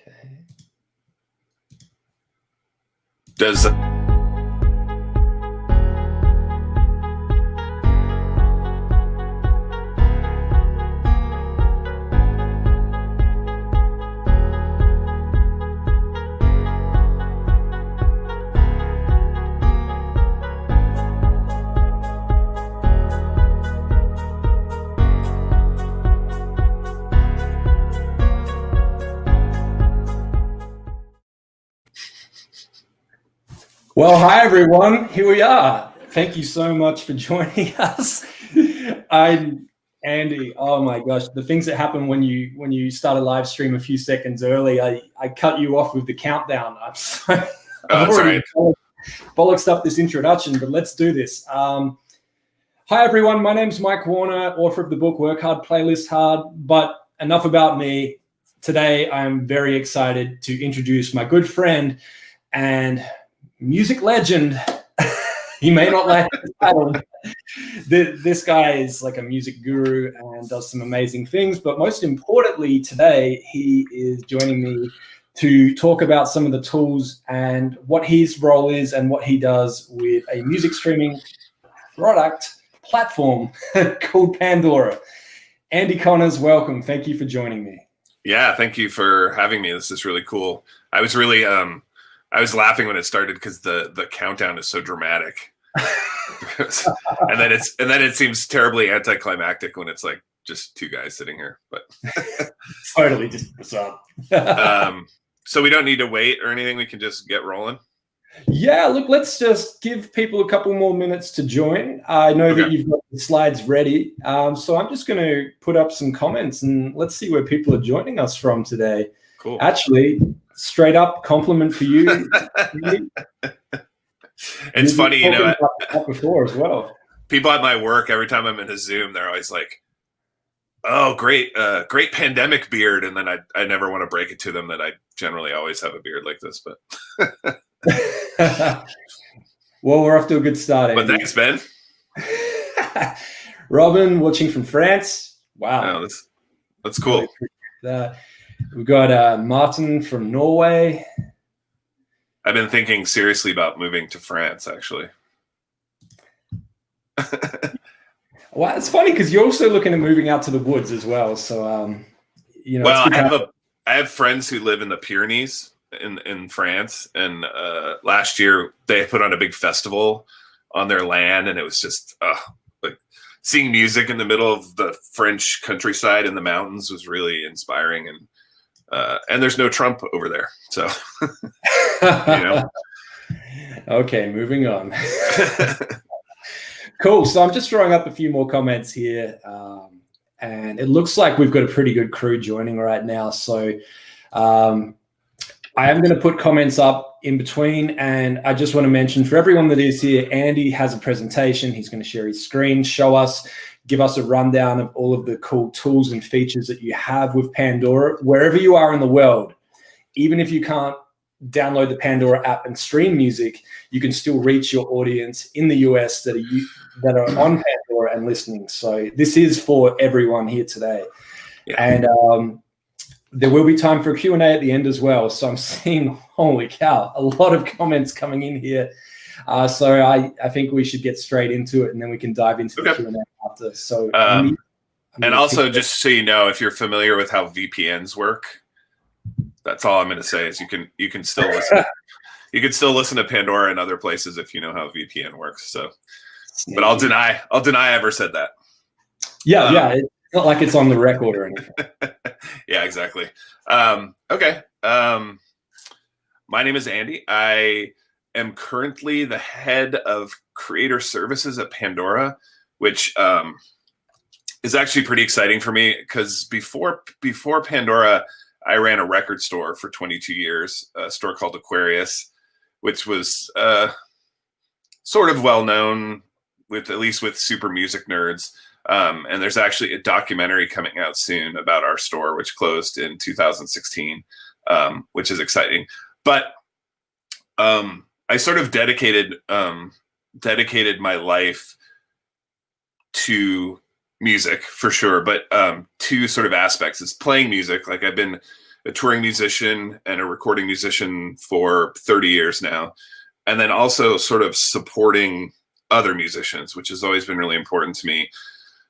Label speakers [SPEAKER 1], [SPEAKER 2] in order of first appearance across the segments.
[SPEAKER 1] Okay.
[SPEAKER 2] Does
[SPEAKER 1] Well, hi everyone. Here we are. Thank you so much for joining us. I'm Andy. Oh my gosh, the things that happen when you start a live stream a few seconds early. I cut you off with the countdown. I'm sorry. I've already bollocksed up this introduction, but let's do this. Hi everyone. My name's Mike Warner, author of the book Work Hard, Playlist Hard. But enough about me. Today, I'm very excited to introduce my good friend and music legend. He may not like the title. This guy is like a music guru and does some amazing things. But most importantly, today he is joining me to talk about some of the tools and what his role is and what he does with a music streaming product platform called Pandora. Andy Connors, welcome. Thank you for joining me.
[SPEAKER 2] Yeah, thank you for having me. This is really cool. I was really I was laughing when it started because the countdown is so dramatic, and then it seems terribly anticlimactic when it's like just two guys sitting here. But
[SPEAKER 1] totally just bizarre.
[SPEAKER 2] So we don't need to wait or anything. We can just get rolling.
[SPEAKER 1] Yeah, look, let's just give people a couple more minutes to join. I know that you've got the slides ready, so I'm just going to put up some comments and let's see where people are joining us from today.
[SPEAKER 2] Cool.
[SPEAKER 1] Actually, straight up compliment for you.
[SPEAKER 2] It's funny, you know,
[SPEAKER 1] before as well.
[SPEAKER 2] People at my work, every time I'm in a Zoom, they're always like, "Oh, great pandemic beard," and then I never want to break it to them that I generally always have a beard like this, but.
[SPEAKER 1] Well, we're off to a good start, Andy.
[SPEAKER 2] But thanks, Ben.
[SPEAKER 1] Robin, watching from France. Wow,
[SPEAKER 2] oh, that's cool.
[SPEAKER 1] We've got Martin from Norway.
[SPEAKER 2] I've been thinking seriously about moving to France, actually.
[SPEAKER 1] Well, it's funny because you're also looking at moving out to the woods as well. So, you know.
[SPEAKER 2] Well, I have friends who live in the Pyrenees in France, and last year they put on a big festival on their land, and it was just like seeing music in the middle of the French countryside in the mountains was really inspiring. And there's no Trump over there, so you know.
[SPEAKER 1] Okay, moving on. Cool. So I'm just throwing up a few more comments here, and it looks like we've got a pretty good crew joining right now. So I am going to put comments up in between, and I just want to mention for everyone that is here, Andy has a presentation. He's going to share his screen, show us, give us a rundown of all of the cool tools and features that you have with Pandora. Wherever you are in the world, even if you can't download the Pandora app and stream music, you can still reach your audience in the US that are on Pandora and listening. So this is for everyone here today. Yeah. And there will be time for a Q&A at the end as well. So I'm seeing, holy cow, a lot of comments coming in here. So I think we should get straight into it, and then we can dive into the Q&A after. So,
[SPEAKER 2] and also, just so you know, if you're familiar with how VPNs work, that's all I'm going to say is you can still listen. You can still listen to Pandora and other places if you know how VPN works. So, but I'll deny I ever said that.
[SPEAKER 1] Yeah, it's not like it's on the record or anything.
[SPEAKER 2] Yeah, exactly. Okay. My name is Andy. I am currently the head of creator services at Pandora, which is actually pretty exciting for me because before Pandora, I ran a record store for 22 years, a store called Aquarius, which was sort of well known at least with super music nerds. And there's actually a documentary coming out soon about our store, which closed in 2016, which is exciting. But I sort of dedicated my life to music for sure, but two sort of aspects is playing music. Like I've been a touring musician and a recording musician for 30 years now. And then also sort of supporting other musicians, which has always been really important to me,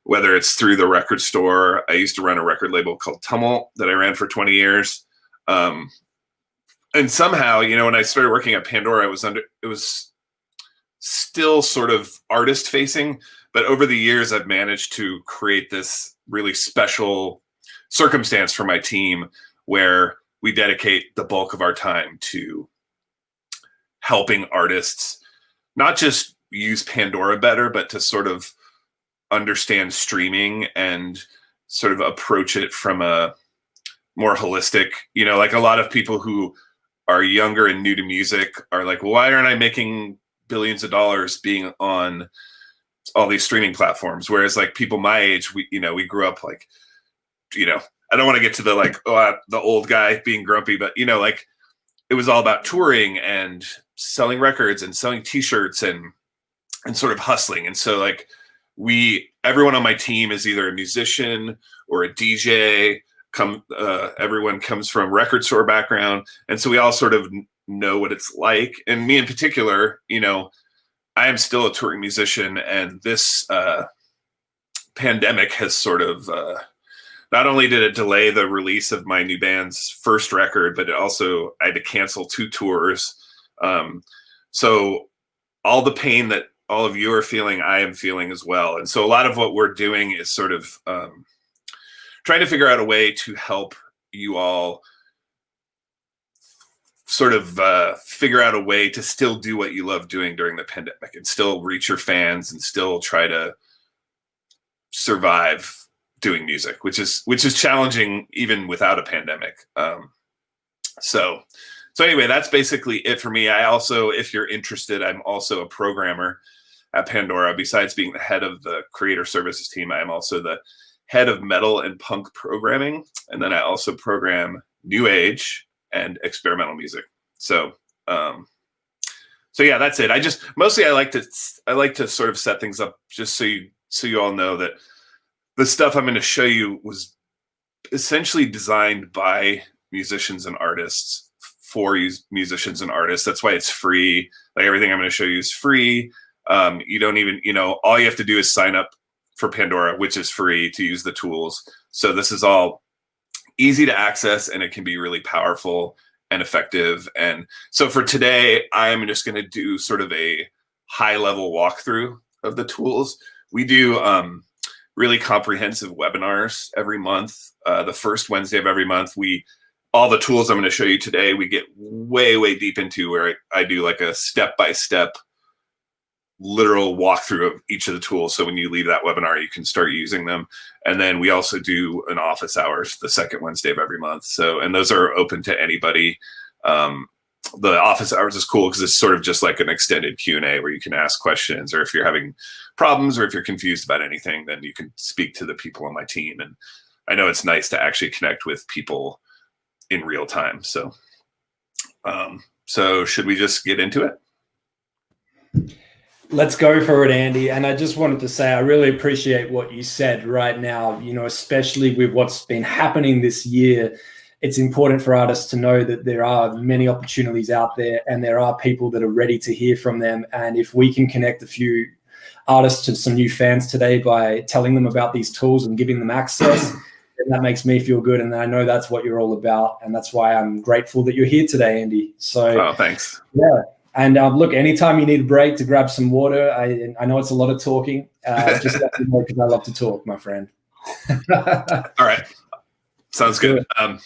[SPEAKER 2] whether it's through the record store. I used to run a record label called Tumult that I ran for 20 years. And somehow, you know, when I started working at Pandora, it was still sort of artist facing, but over the years, I've managed to create this really special circumstance for my team where we dedicate the bulk of our time to helping artists not just use Pandora better, but to sort of understand streaming and sort of approach it from a more holistic, you know, like a lot of people who are younger and new to music are like, well, why aren't I making billions of dollars being on all these streaming platforms? Whereas like people my age, we grew up like, you know, I don't want to get to the like, the old guy being grumpy, but you know, like it was all about touring and selling records and selling t-shirts and sort of hustling. And so like everyone on my team is either a musician or a DJ. Everyone comes from record store background. And so we all sort of know what it's like. And me in particular, you know, I am still a touring musician, and this pandemic has sort of, not only did it delay the release of my new band's first record, but I had to cancel 2 tours. So all the pain that all of you are feeling, I am feeling as well. And so a lot of what we're doing is sort of trying to figure out a way to help you all sort of figure out a way to still do what you love doing during the pandemic and still reach your fans and still try to survive doing music, which is challenging even without a pandemic. So anyway, that's basically it for me. I also, if you're interested, I'm also a programmer at Pandora. Besides being the head of the creator services team, I am also the head of metal and punk programming. And then I also program new age and experimental music. So yeah, that's it. I like to sort of set things up just so you all know that the stuff I'm going to show you was essentially designed by musicians and artists for musicians and artists. That's why it's free. Like everything I'm going to show you is free. You don't even, you know, all you have to do is sign up for Pandora, which is free to use the tools. So this is all easy to access, and it can be really powerful and effective. And so for today, I'm just going to do sort of a high level walkthrough of the tools. We do really comprehensive webinars every month. The first Wednesday of every month, all the tools I'm going to show you today, we get way, way deep into, where I do like a step-by-step literal walkthrough of each of the tools. So when you leave that webinar, you can start using them. And then we also do an office hours the second Wednesday of every month. So, and those are open to anybody. The office hours is cool because it's sort of just like an extended Q&A where you can ask questions, or if you're having problems or if you're confused about anything, then you can speak to the people on my team. And I know it's nice to actually connect with people in real time. So, so should we just get into it?
[SPEAKER 1] Let's go for it, Andy. And I just wanted to say, I really appreciate what you said right now, you know, especially with what's been happening this year. It's important for artists to know that there are many opportunities out there, and there are people that are ready to hear from them. And if we can connect a few artists to some new fans today by telling them about these tools and giving them access, then that makes me feel good. And I know that's what you're all about. And that's why I'm grateful that you're here today, Andy. So,
[SPEAKER 2] thanks.
[SPEAKER 1] Yeah. And look, anytime you need a break to grab some water, I know it's a lot of talking. Just let me know, because I love to talk, my friend.
[SPEAKER 2] All right. Sounds good. Yeah,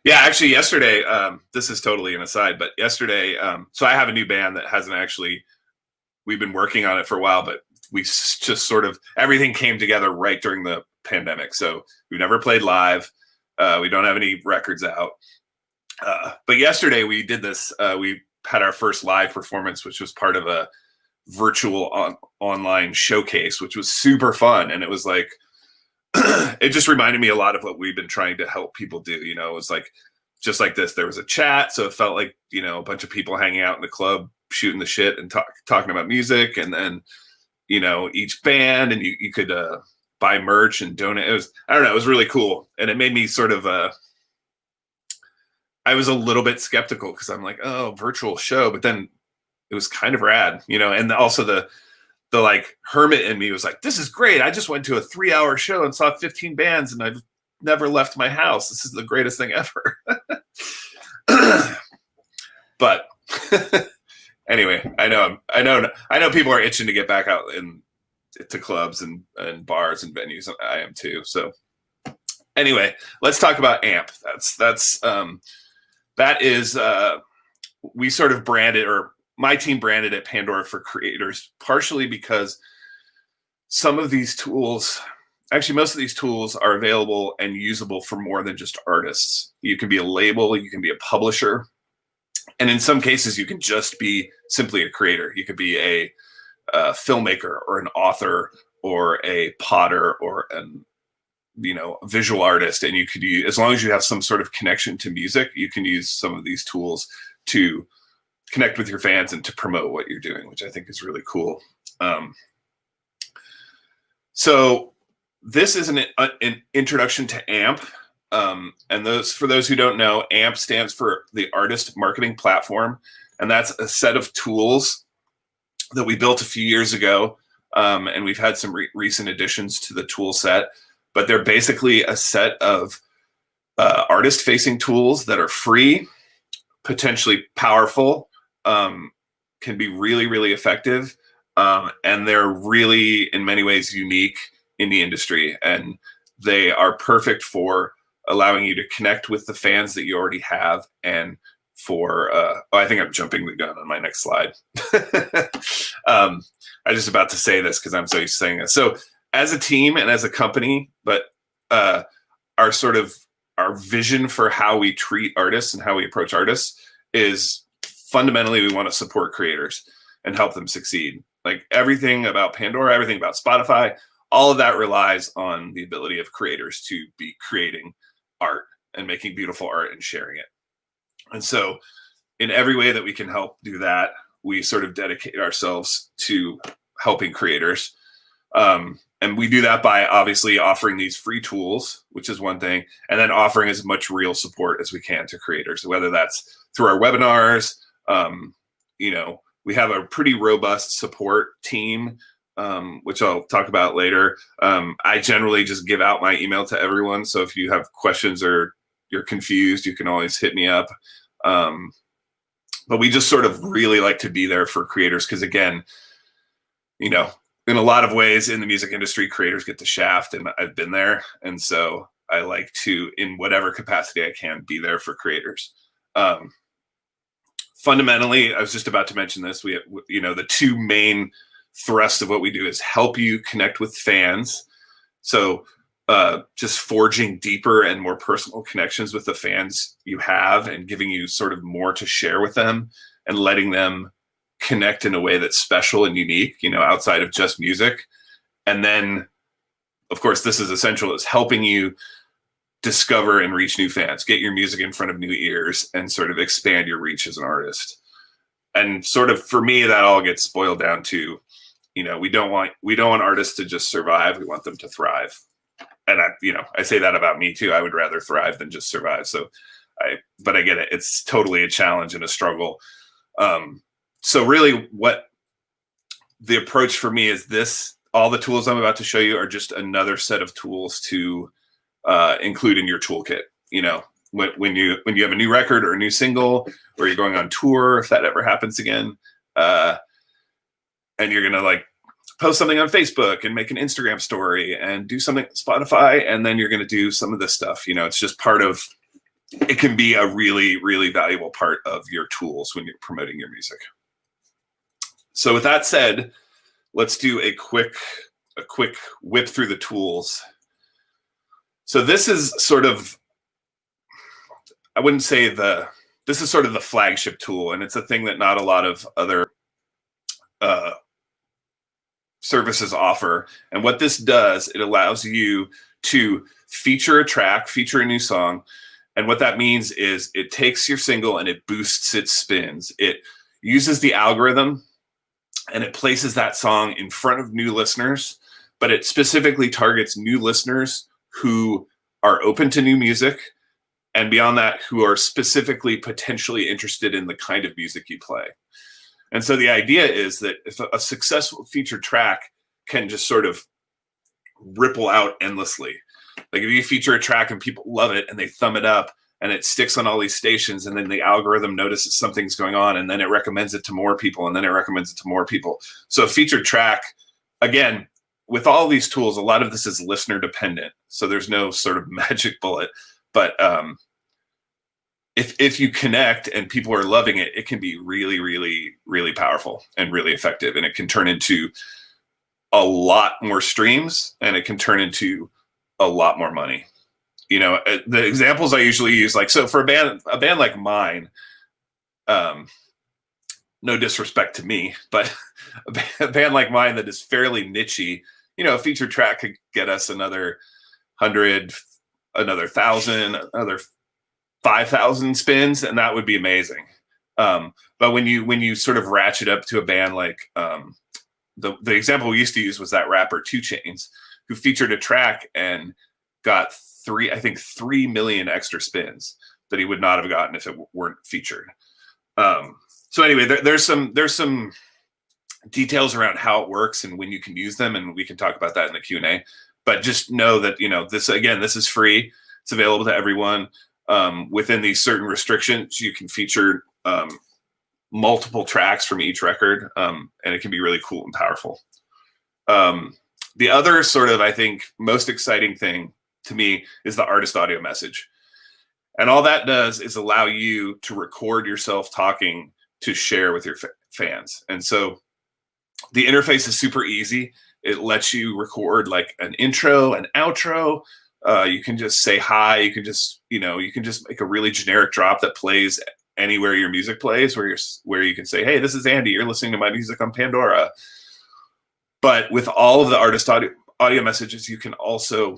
[SPEAKER 2] actually yesterday, this is totally an aside, but yesterday, so I have a new band that we've been working on it for a while, but we just sort of, everything came together right during the pandemic. So we've never played live. We don't have any records out. But yesterday we did this, we had our first live performance, which was part of a virtual online showcase, which was super fun. And it was like, it just reminded me a lot of what we've been trying to help people do. You know, it was like, just like this, there was a chat. So it felt like, you know, a bunch of people hanging out in the club, shooting the shit and talking about music. And then, you know, each band, and you could buy merch and donate. I don't know, it was really cool. And it made me sort of, I was a little bit skeptical because I'm like, oh, virtual show, but then it was kind of rad, and also the like hermit in me was like, this is great. I just went to a 3-hour show and saw 15 bands and I've never left my house. This is the greatest thing ever. But anyway, I know people are itching to get back out to clubs and bars and venues. I am too. So anyway, let's talk about AMP. That is we sort of branded, or my team branded it, Pandora for Creators, partially because some of these tools, actually most of these tools, are available and usable for more than just artists. You can be a label, you can be a publisher, and in some cases you can just be simply a creator. You could be a filmmaker or an author or a potter or an visual artist, and you could use, as long as you have some sort of connection to music, you can use some of these tools to connect with your fans and to promote what you're doing, which I think is really cool. So this is an introduction to AMP. And for those who don't know, AMP stands for the Artist Marketing Platform. And that's a set of tools that we built a few years ago. And we've had some recent additions to the tool set, but they're basically a set of artist-facing tools that are free, potentially powerful, can be really, really effective. And they're really, in many ways, unique in the industry. And they are perfect for allowing you to connect with the fans that you already have. And for, I think I'm jumping the gun on my next slide. I'm just about to say this because I'm so used to saying this. So as a team and as a company, but our vision for how we treat artists and how we approach artists is fundamentally we want to support creators and help them succeed. Like everything about Pandora, everything about Spotify, all of that relies on the ability of creators to be creating art and making beautiful art and sharing it. And so in every way that we can help do that, we sort of dedicate ourselves to helping creators. And we do that by obviously offering these free tools, which is one thing, and then offering as much real support as we can to creators, whether that's through our webinars. We have a pretty robust support team, which I'll talk about later. I generally just give out my email to everyone. So if you have questions or you're confused, you can always hit me up. But we just sort of really like to be there for creators because, again, in a lot of ways in the music industry, creators get the shaft, and I've been there. And so I like to, in whatever capacity I can, be there for creators. Fundamentally, I was just about to mention this. We have, the two main thrusts of what we do is help you connect with fans. So just forging deeper and more personal connections with the fans you have and giving you sort of more to share with them and letting them connect in a way that's special and unique, outside of just music. And then, of course, this is essential, is helping you discover and reach new fans, get your music in front of new ears, and sort of expand your reach as an artist. And sort of for me, that all gets boiled down to, we don't want artists to just survive. We want them to thrive. And I say that about me too. I would rather thrive than just survive. But I get it. It's totally a challenge and a struggle. So really what the approach for me is this, all the tools I'm about to show you are just another set of tools to include in your toolkit. When you have a new record or a new single, or you're going on tour, if that ever happens again, and you're going to post something on Facebook and make an Instagram story and do something on Spotify, and then you're going to do some of this stuff. It's just part of, it can be a really, really valuable part of your tools when you're promoting your music. So with that said, let's do a quick whip through the tools. So this is sort of, I wouldn't say this is sort of the flagship tool, and it's a thing that not a lot of other services offer. And what this does, it allows you to feature a track, feature a new song. And what that means is it takes your single and it boosts its spins. It uses the algorithm and it places that song in front of new listeners but it specifically targets new listeners who are open to new music, and beyond that, who are specifically potentially interested in the kind of music you play. And so the idea is that if a successful featured track can just sort of ripple out endlessly, like if you feature a track and people love it and they thumb it up and it sticks on all these stations, and then the algorithm notices something's going on, and then it recommends it to more people, and then it recommends it to more people. So a featured track, again, with all these tools, a lot of this is listener dependent. So there's no sort of magic bullet, but if you connect and people are loving it, it can be really, really, really powerful and really effective. And it can turn into a lot more streams, and it can turn into a lot more money. You know, the examples I usually use, like, so for a band like mine, no disrespect to me, but a band like mine that is fairly nichey, you know, a featured track could get us another 100, another 1,000, another 5,000 spins, and that would be amazing. But when you sort of ratchet up to a band like the example we used to use was that rapper 2 Chainz, who featured a track and got 3 million extra spins that he would not have gotten if it weren't featured. So anyway, there's some details around how it works and when you can use them, and we can talk about that in the Q&A. But just know that, you know, this is free. It's available to everyone. Within these certain restrictions, you can feature multiple tracks from each record, and it can be really cool and powerful. The other sort of, I think, most exciting thing to me is the artist audio message. And all that does is allow you to record yourself talking to share with your fans. And so the interface is super easy. It lets you record like an intro, an outro. You can just say hi. You can just make a really generic drop that plays anywhere your music plays, where you can say, hey, this is Andy. You're listening to my music on Pandora. But with all of the artist audio messages, you can also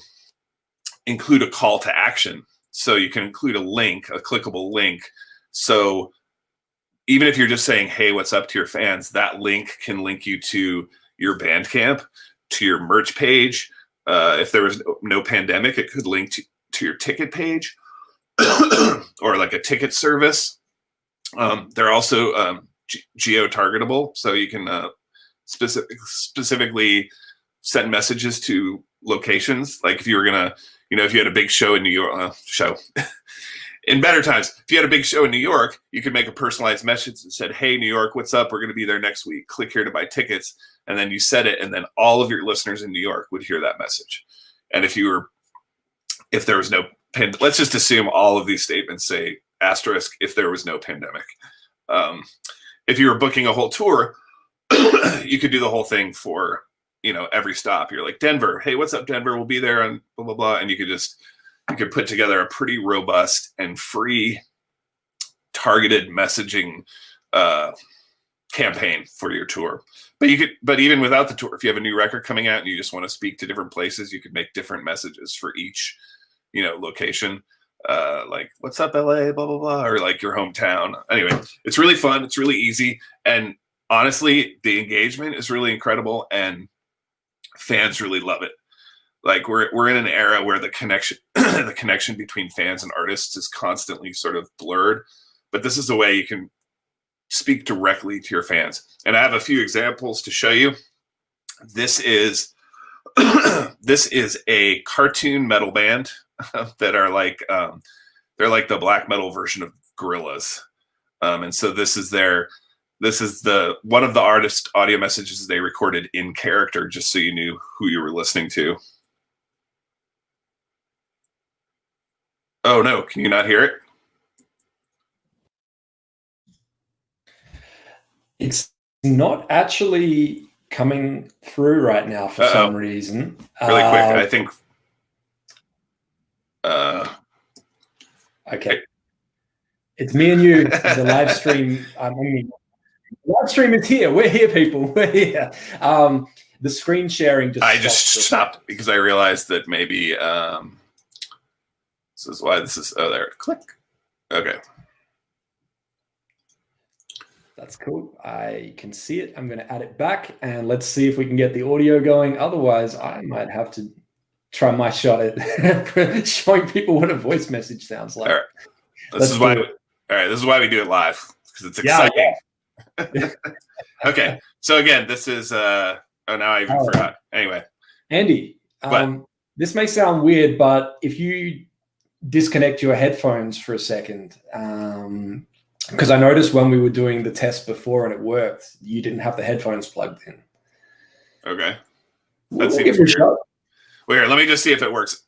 [SPEAKER 2] include a call to action. So you can include a link, a clickable link. So even if you're just saying, hey, what's up to your fans, that link can link you to your Bandcamp, to your merch page. If there was no pandemic, it could link to your ticket page or like a ticket service. They're also geo-targetable, so you can specifically send messages to locations. Like if you were gonna, if you had a big show in New York, in better times, if you had a big show in New York, you could make a personalized message that said, hey, New York, what's up? We're going to be there next week. Click here to buy tickets. And then you said it, and then all of your listeners in New York would hear that message. And if there was no let's just assume all of these statements say asterisk, if there was no pandemic. If you were booking a whole tour, you could do the whole thing for, every stop. You're like, Denver, hey, what's up, Denver? We'll be there on blah, blah, blah. And you could put together a pretty robust and free targeted messaging campaign for your tour. But even without the tour, if you have a new record coming out and you just want to speak to different places, you could make different messages for each, location. Like, what's up, LA, blah, blah, blah, or like your hometown. Anyway, it's really fun. It's really easy. And honestly, the engagement is really incredible, and fans really love it. Like we're in an era where the connection between fans and artists is constantly sort of blurred, but this is a way you can speak directly to your fans. And I have a few examples to show you. This is a cartoon metal band that are like they're like the black metal version of Gorillaz. And so this is one of the artist audio messages they recorded in character, just so you knew who you were listening to. Oh no, can you not hear it?
[SPEAKER 1] It's not actually coming through right now for some reason.
[SPEAKER 2] Really quick, I think.
[SPEAKER 1] Okay. It's me and you. The live stream. Live stream is here. We're here, people. We're here. The screen sharing
[SPEAKER 2] I just stopped because I realized that maybe this is why this is. Oh, there. Click. Okay.
[SPEAKER 1] That's cool. I can see it. I'm going to add it back, and let's see if we can get the audio going. Otherwise, I might have to try my shot at showing people what a voice message sounds like.
[SPEAKER 2] All right. This is why we do it live, because it's exciting. Yeah. Okay. So again, this is now I even forgot. Anyway.
[SPEAKER 1] Andy, this may sound weird, but if you disconnect your headphones for a second, because I noticed when we were doing the test before and it worked, you didn't have the headphones plugged in.
[SPEAKER 2] Okay.
[SPEAKER 1] We'll give it a shot.
[SPEAKER 2] Wait, here, let me just see if it works.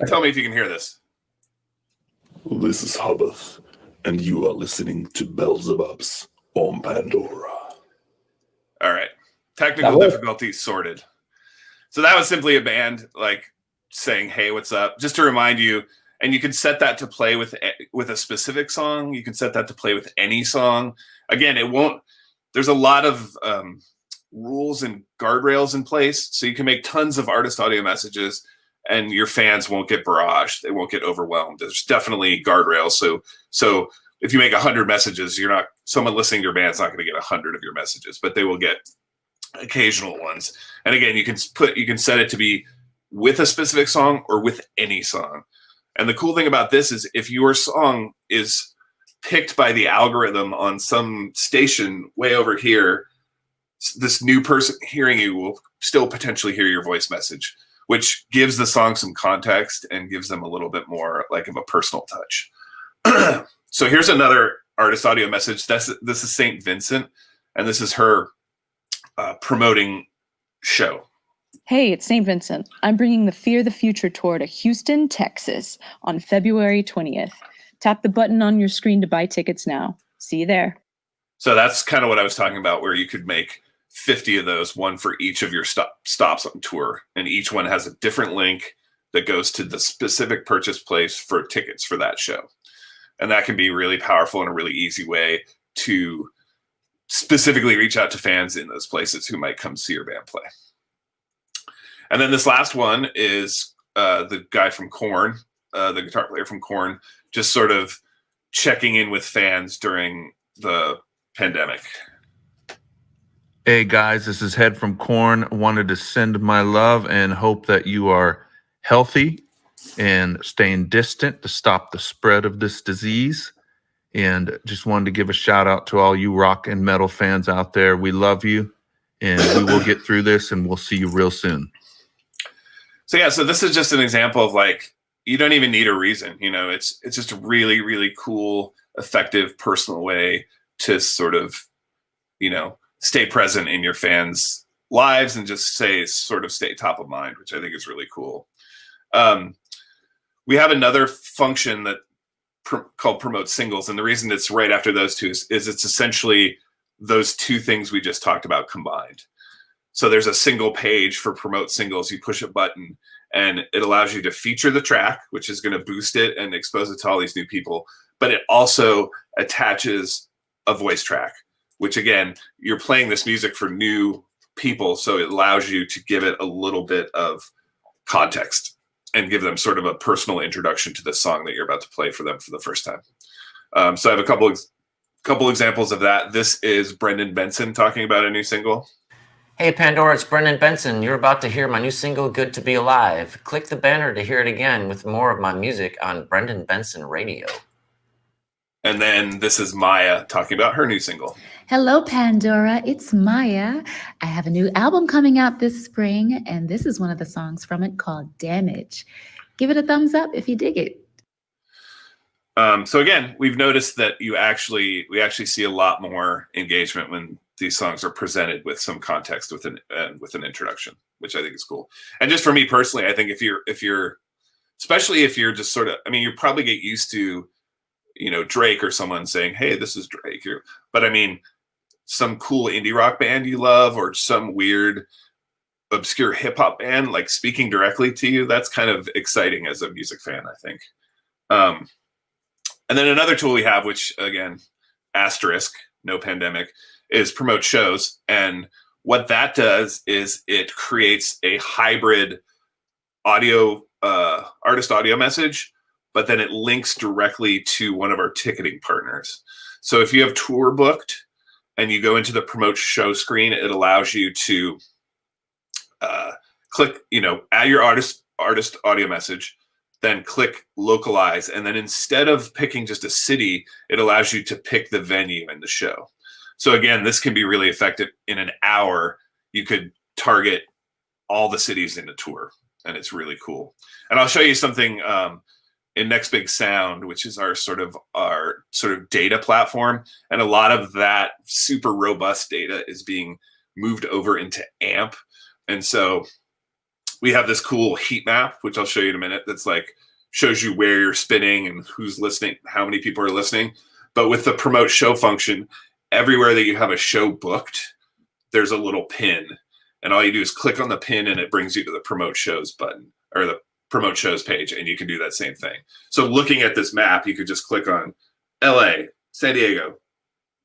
[SPEAKER 2] Tell me if you can hear this.
[SPEAKER 3] This is Hubbath, and you are listening to Beelzebubs on Pandora.
[SPEAKER 2] All right. Technical difficulties sorted. So that was simply a band like saying, "Hey, what's up?" Just to remind you. And you can set that to play with a specific song. You can set that to play with any song. Again, it won't. There's a lot of rules and guardrails in place, so you can make tons of artist audio messages, and your fans won't get barraged. They won't get overwhelmed. There's definitely guardrails. So if you make 100 messages, someone listening to your band's not going to get 100 of your messages, but they will get occasional ones. And again, you can set it to be with a specific song or with any song. And the cool thing about this is if your song is picked by the algorithm on some station way over here, this new person hearing you will still potentially hear your voice message, which gives the song some context and gives them a little bit more like of a personal touch. So here's another artist audio message. This is St. Vincent, and this is her promoting show.
[SPEAKER 4] Hey, it's St. Vincent. I'm bringing the Fear the Future tour to Houston, Texas on February 20th. Tap the button on your screen to buy tickets now. See you there.
[SPEAKER 2] So that's kind of what I was talking about, where you could make 50 of those, one for each of your stops on tour. And each one has a different link that goes to the specific purchase place for tickets for that show. And that can be really powerful and a really easy way to specifically reach out to fans in those places who might come see your band play. And then this last one is the guy from Korn, the guitar player from Korn, just sort of checking in with fans during the pandemic.
[SPEAKER 5] Hey guys, this is Head from Korn. Wanted to send my love and hope that you are healthy and staying distant to stop the spread of this disease. And just wanted to give a shout out to all you rock and metal fans out there. We love you, and we will get through this, and we'll see you real soon.
[SPEAKER 2] So this is just an example of like, you don't even need a reason, it's just a really, really cool, effective, personal way to sort of, stay present in your fans' lives and just stay top of mind, which I think is really cool. We have another function that called Promote Singles. And the reason it's right after those two is it's essentially those two things we just talked about combined. So there's a single page for Promote Singles. You push a button and it allows you to feature the track, which is going to boost it and expose it to all these new people. But it also attaches a voice track, which again, you're playing this music for new people. So it allows you to give it a little bit of context and give them sort of a personal introduction to the song that you're about to play for them for the first time. So I have a couple examples of that. This is Brendan Benson talking about a new single.
[SPEAKER 6] Hey Pandora, it's Brendan Benson. You're about to hear my new single, Good to Be Alive. Click the banner to hear it again with more of my music on Brendan Benson Radio.
[SPEAKER 2] And then this is Maya talking about her new single.
[SPEAKER 7] Hello, Pandora. It's Maya. I have a new album coming out this spring, and this is one of the songs from it called Damage. Give it a thumbs up if you dig it.
[SPEAKER 2] So again, we've noticed that we actually see a lot more engagement when these songs are presented with some context with an introduction, which I think is cool. And just for me personally, I think if you're especially if you're just sort of, you probably get used to, Drake or someone saying, "Hey, this is Drake." But some cool indie rock band you love, or some weird obscure hip hop band like speaking directly to you, that's kind of exciting as a music fan, I think. And then another tool we have, which again, asterisk, no pandemic, is Promote Shows. And what that does is it creates a hybrid audio, artist audio message, but then it links directly to one of our ticketing partners. So if you have tour booked and you go into the promote show screen, it allows you to click, add your artist audio message, then click localize. And then instead of picking just a city, it allows you to pick the venue in the show. So again, this can be really effective. In an hour, you could target all the cities in a tour, and it's really cool. And I'll show you something in Next Big Sound, which is our sort of data platform. And a lot of that super robust data is being moved over into AMP. And so we have this cool heat map, which I'll show you in a minute, that's like shows you where you're spinning and who's listening, how many people are listening. But with the promote show function, everywhere that you have a show booked, there's a little pin. And all you do is click on the pin and it brings you to the promote shows button, or the promote shows page, and you can do that same thing. So looking at this map, you could just click on LA, San Diego,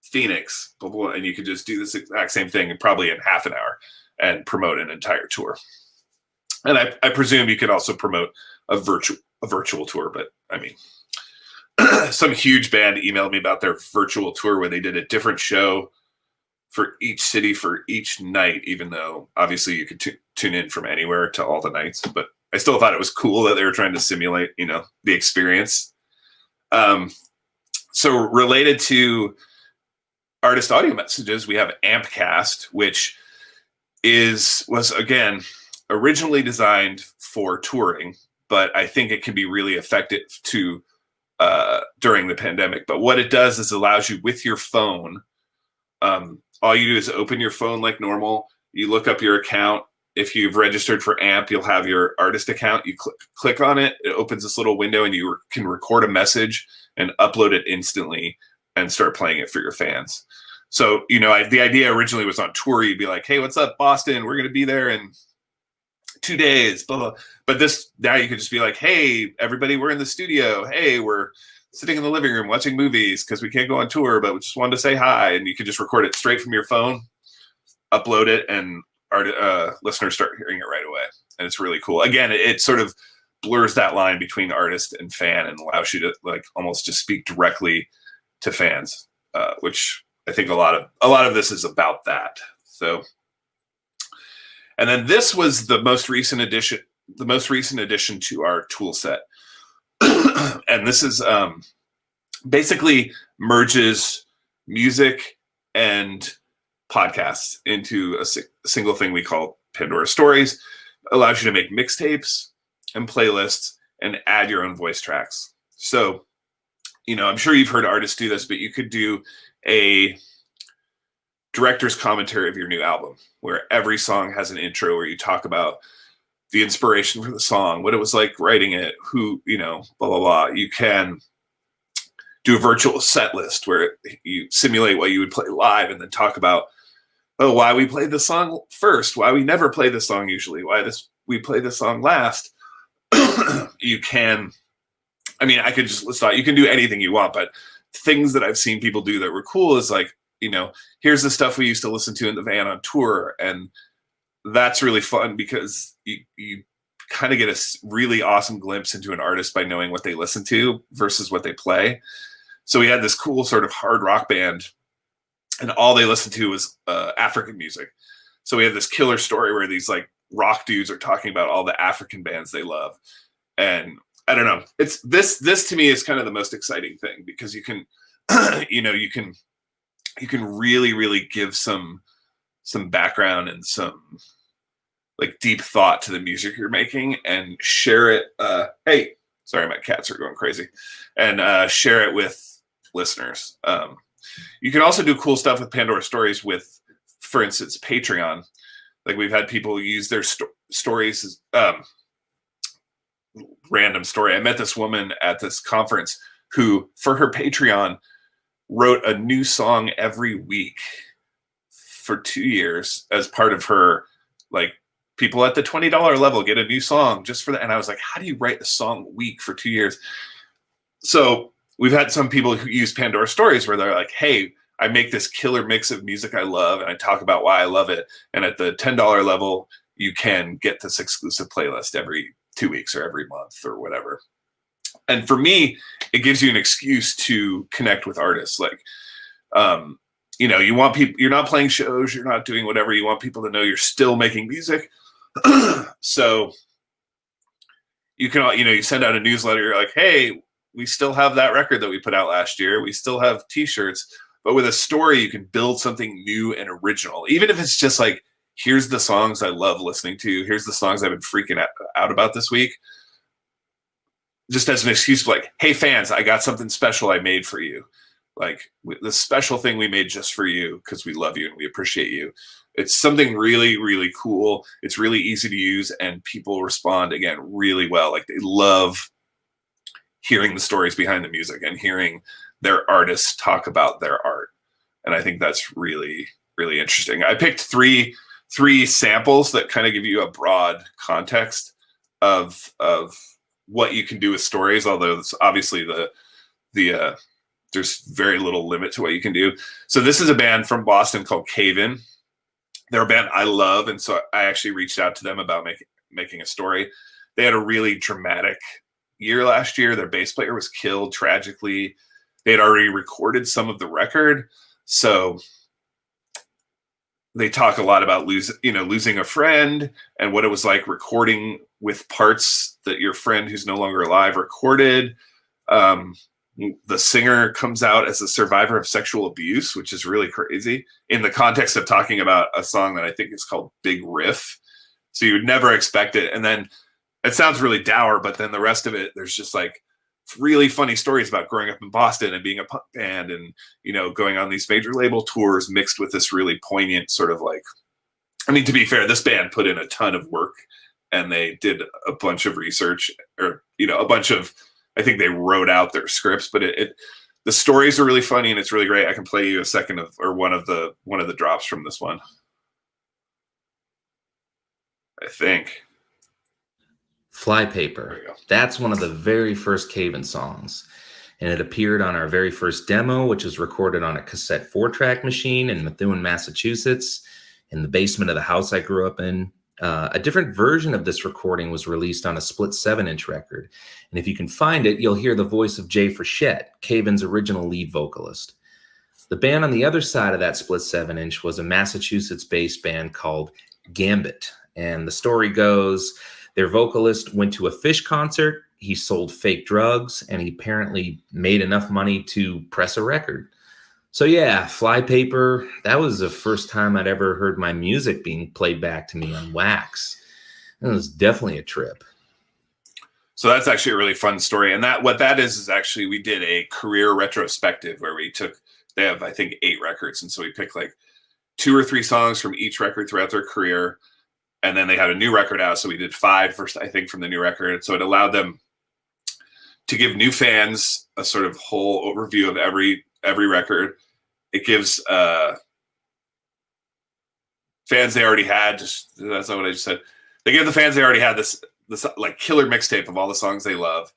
[SPEAKER 2] Phoenix, blah, blah, and you could just do this exact same thing in probably in half an hour and promote an entire tour. And I presume you could also promote a virtual tour, but I mean, some huge band emailed me about their virtual tour where they did a different show for each city for each night, even though obviously you could tune in from anywhere to all the nights. But I still thought it was cool that they were trying to simulate, the experience. So related to artist audio messages, we have Ampcast, which was again originally designed for touring, but I think it can be really effective during the pandemic. But what it does is allows you with your phone. All you do is open your phone like normal. You look up your account. If you've registered for AMP, you'll have your artist account. You click on it. It opens this little window, and you can record a message and upload it instantly and start playing it for your fans. So, the idea originally was on tour. You'd be like, hey, what's up, Boston? We're going to be there in 2 days, blah, blah. But now you could just be like, hey, everybody, we're in the studio. Hey, we're sitting in the living room watching movies because we can't go on tour, but we just wanted to say hi. And you can just record it straight from your phone, upload it, and our listeners start hearing it right away. And it's really cool. Again, it sort of blurs that line between artist and fan and allows you to like almost just speak directly to fans, which I think a lot of this is about that. So, and then this was the most recent addition to our tool set. And this is basically merges music and podcasts into a single thing we call Pandora Stories. Allows you to make mixtapes and playlists and add your own voice tracks. So, I'm sure you've heard artists do this, but you could do a director's commentary of your new album where every song has an intro where you talk about the inspiration for the song, what it was like writing it, who, blah, blah, blah. You can do a virtual set list where you simulate what you would play live and then talk about, why we played the song first, why we never play the song usually, we play the song last. You can, I could just list out, you can do anything you want, but things that I've seen people do that were cool is like, here's the stuff we used to listen to in the van on tour. And that's really fun because you kind of get a really awesome glimpse into an artist by knowing what they listen to versus what they play. So we had this cool sort of hard rock band and all they listened to was African music. So we have this killer story where these like rock dudes are talking about all the African bands they love. And I don't know, it's this to me is kind of the most exciting thing because you can, you can really, really give some background and some like deep thought to the music you're making and share it. Hey, sorry, my cats are going crazy, and share it with listeners. You can also do cool stuff with Pandora Stories with, for instance, Patreon. Like we've had people use their stories. Random story. I met this woman at this conference who, for her Patreon, wrote a new song every week for 2 years as part of her, like, people at the $20 level get a new song just for that. And I was like, how do you write a song a week for 2 years? So we've had some people who use Pandora Stories where they're like, hey, I make this killer mix of music I love and I talk about why I love it. And at the $10 level, you can get this exclusive playlist every 2 weeks or every month or whatever. And for me, it gives you an excuse to connect with artists. Like, you want people, you're not playing shows, you're not doing whatever, you want people to know you're still making music. So you can, you send out a newsletter, you're like, hey, we still have that record that we put out last year, we still have t-shirts, but with a story you can build something new and original, even if it's just like, here's the songs I love listening to, here's the songs I've been freaking out about this week, just as an excuse, like, hey fans, I got something special I made for you, like the special thing we made just for you because we love you and we appreciate you. It's something really, really cool. It's really easy to use, and people respond, again, really well. Like, they love hearing the stories behind the music and hearing their artists talk about their art. And I think that's really, really interesting. I picked three samples that kind of give you a broad context of what you can do with stories, although it's obviously there's very little limit to what you can do. So this is a band from Boston called Cave-In. They're a band I love, and so I actually reached out to them about making a story. They had a really dramatic year last year. Their bass player was killed tragically. They had already recorded some of the record, so they talk a lot about losing a friend and what it was like recording with parts that your friend who's no longer alive recorded. The singer comes out as a survivor of sexual abuse, which is really crazy in the context of talking about a song that I think is called Big Riff. So you would never expect it. And then it sounds really dour, but then the rest of it, there's just like really funny stories about growing up in Boston and being a punk band and, going on these major label tours mixed with this really poignant sort of like, I mean, to be fair, this band put in a ton of work and they did a bunch of research, or, a bunch of, I think they wrote out their scripts, but the stories are really funny and it's really great. I can play you a second of, or one of the drops from this one, I think.
[SPEAKER 8] Flypaper. That's one of the very first Cave-In songs. And it appeared on our very first demo, which was recorded on a cassette 4-track machine in Methuen, Massachusetts, in the basement of the house I grew up in. A different version of this recording was released on a split 7-inch record. And if you can find it, you'll hear the voice of Jay Frechette, Cave-In's original lead vocalist. The band on the other side of that split 7-inch was a Massachusetts-based band called Gambit. And the story goes, their vocalist went to a Fish concert, he sold fake drugs, and he apparently made enough money to press a record. So yeah, Flypaper, that was the first time I'd ever heard my music being played back to me on wax. It was definitely a trip.
[SPEAKER 2] So that's actually a really fun story. And what that is actually, we did a career retrospective where they have, I think, 8 records. And so we picked like 2 or 3 songs from each record throughout their career. And then they had a new record out. So we did 5 first, I think, from the new record. So it allowed them to give new fans a sort of whole overview of every record. It gives fans they already had, that's not what I just said. They give the fans they already had this like killer mixtape of all the songs they love,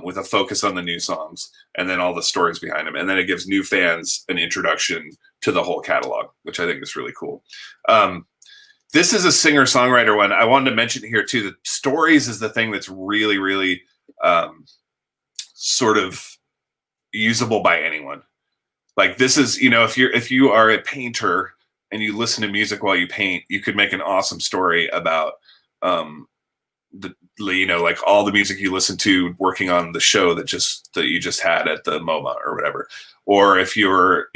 [SPEAKER 2] with a focus on the new songs and then all the stories behind them. And then it gives new fans an introduction to the whole catalog, which I think is really cool. This is a singer-songwriter one. I wanted to mention here too, the stories is the thing that's really, really sort of usable by anyone. Like this is, if you are a painter and you listen to music while you paint, you could make an awesome story about like all the music you listen to working on the show that you just had at the MoMA or whatever. Or if you're,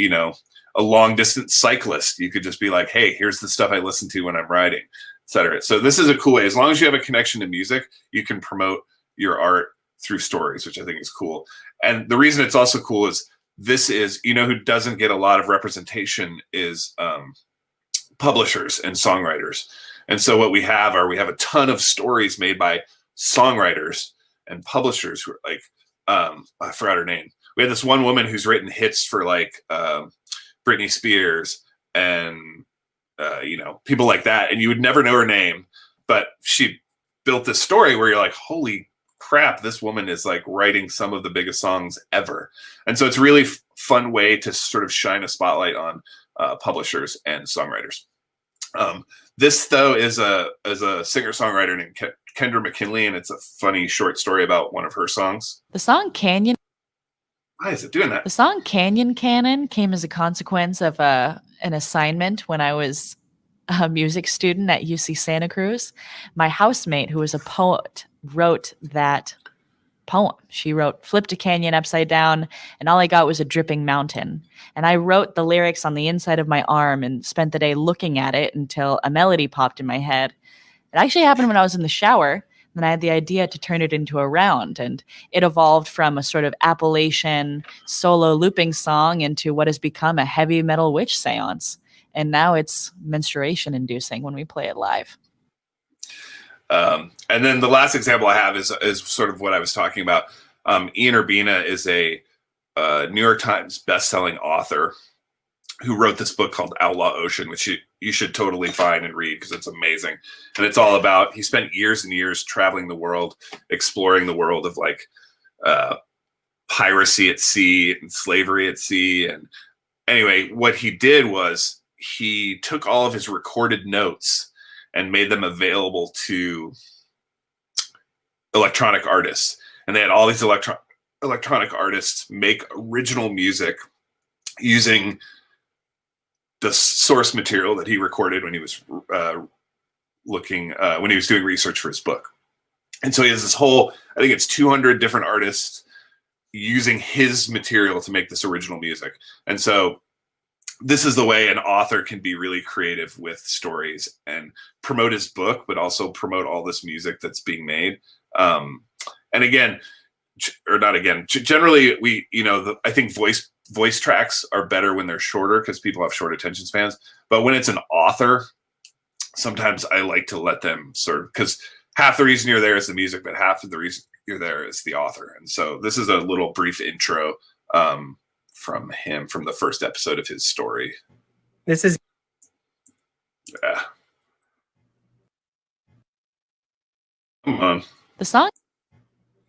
[SPEAKER 2] a long distance cyclist, you could just be like, hey, here's the stuff I listen to when I'm riding, et cetera. So this is a cool way. As long as you have a connection to music, you can promote your art through stories, which I think is cool. And the reason it's also cool is this is, who doesn't get a lot of representation is publishers and songwriters. And so what we have a ton of stories made by songwriters and publishers who are like, I forgot her name. We had this one woman who's written hits for like Britney Spears and, people like that. And you would never know her name, but she built this story where you're like, holy crap, this woman is like writing some of the biggest songs ever. And so it's a really fun way to sort of shine a spotlight on publishers and songwriters. This though is a singer-songwriter named Kendra McKinley, and it's a funny short story about one of her songs.
[SPEAKER 9] The song Canyon
[SPEAKER 2] Why is it doing that?
[SPEAKER 9] The song Canyon Cannon came as a consequence of an assignment when I was a music student at UC Santa Cruz. My housemate, who was a poet, wrote that poem. She wrote, flipped a canyon upside down, and all I got was a dripping mountain. And I wrote the lyrics on the inside of my arm and spent the day looking at it until a melody popped in my head. It actually happened when I was in the shower. Then I had the idea to turn it into a round, and it evolved from a sort of Appalachian solo looping song into what has become a heavy metal witch seance. And now it's menstruation inducing when we play it live.
[SPEAKER 2] And then the last example I have is sort of what I was talking about. Ian Urbina is a New York Times bestselling author who wrote this book called Outlaw Ocean, which you should totally find and read because it's amazing. And it's all about, he spent years and years traveling the world, exploring the world of like piracy at sea and slavery at sea. And anyway, what he did was he took all of his recorded notes and made them available to electronic artists. And they had all these electronic artists make original music using the source material that he recorded when he was when he was doing research for his book. And so he has this whole, I think it's 200 different artists using his material to make this original music. And so this is the way an author can be really creative with stories and promote his book, but also promote all this music that's being made. And again, or not again, generally I think voice tracks are better when they're shorter because people have short attention spans. But when it's an author, sometimes I like to let them because half the reason you're there is the music, but half of the reason you're there is the author. And so this is a little brief intro from him from the first episode of his story.
[SPEAKER 10] This is
[SPEAKER 2] Come on.
[SPEAKER 9] The song?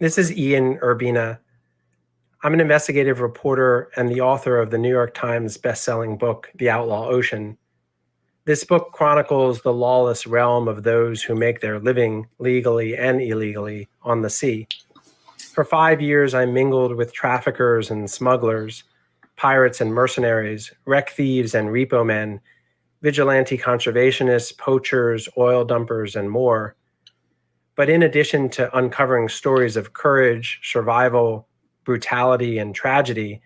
[SPEAKER 10] This is Ian Urbina. I'm an investigative reporter and the author of the New York Times bestselling book, The Outlaw Ocean. This book chronicles the lawless realm of those who make their living legally and illegally on the sea. For 5 years, I mingled with traffickers and smugglers, pirates and mercenaries, wreck thieves and repo men, vigilante conservationists, poachers, oil dumpers, and more. But in addition to uncovering stories of courage, survival, brutality, and tragedy,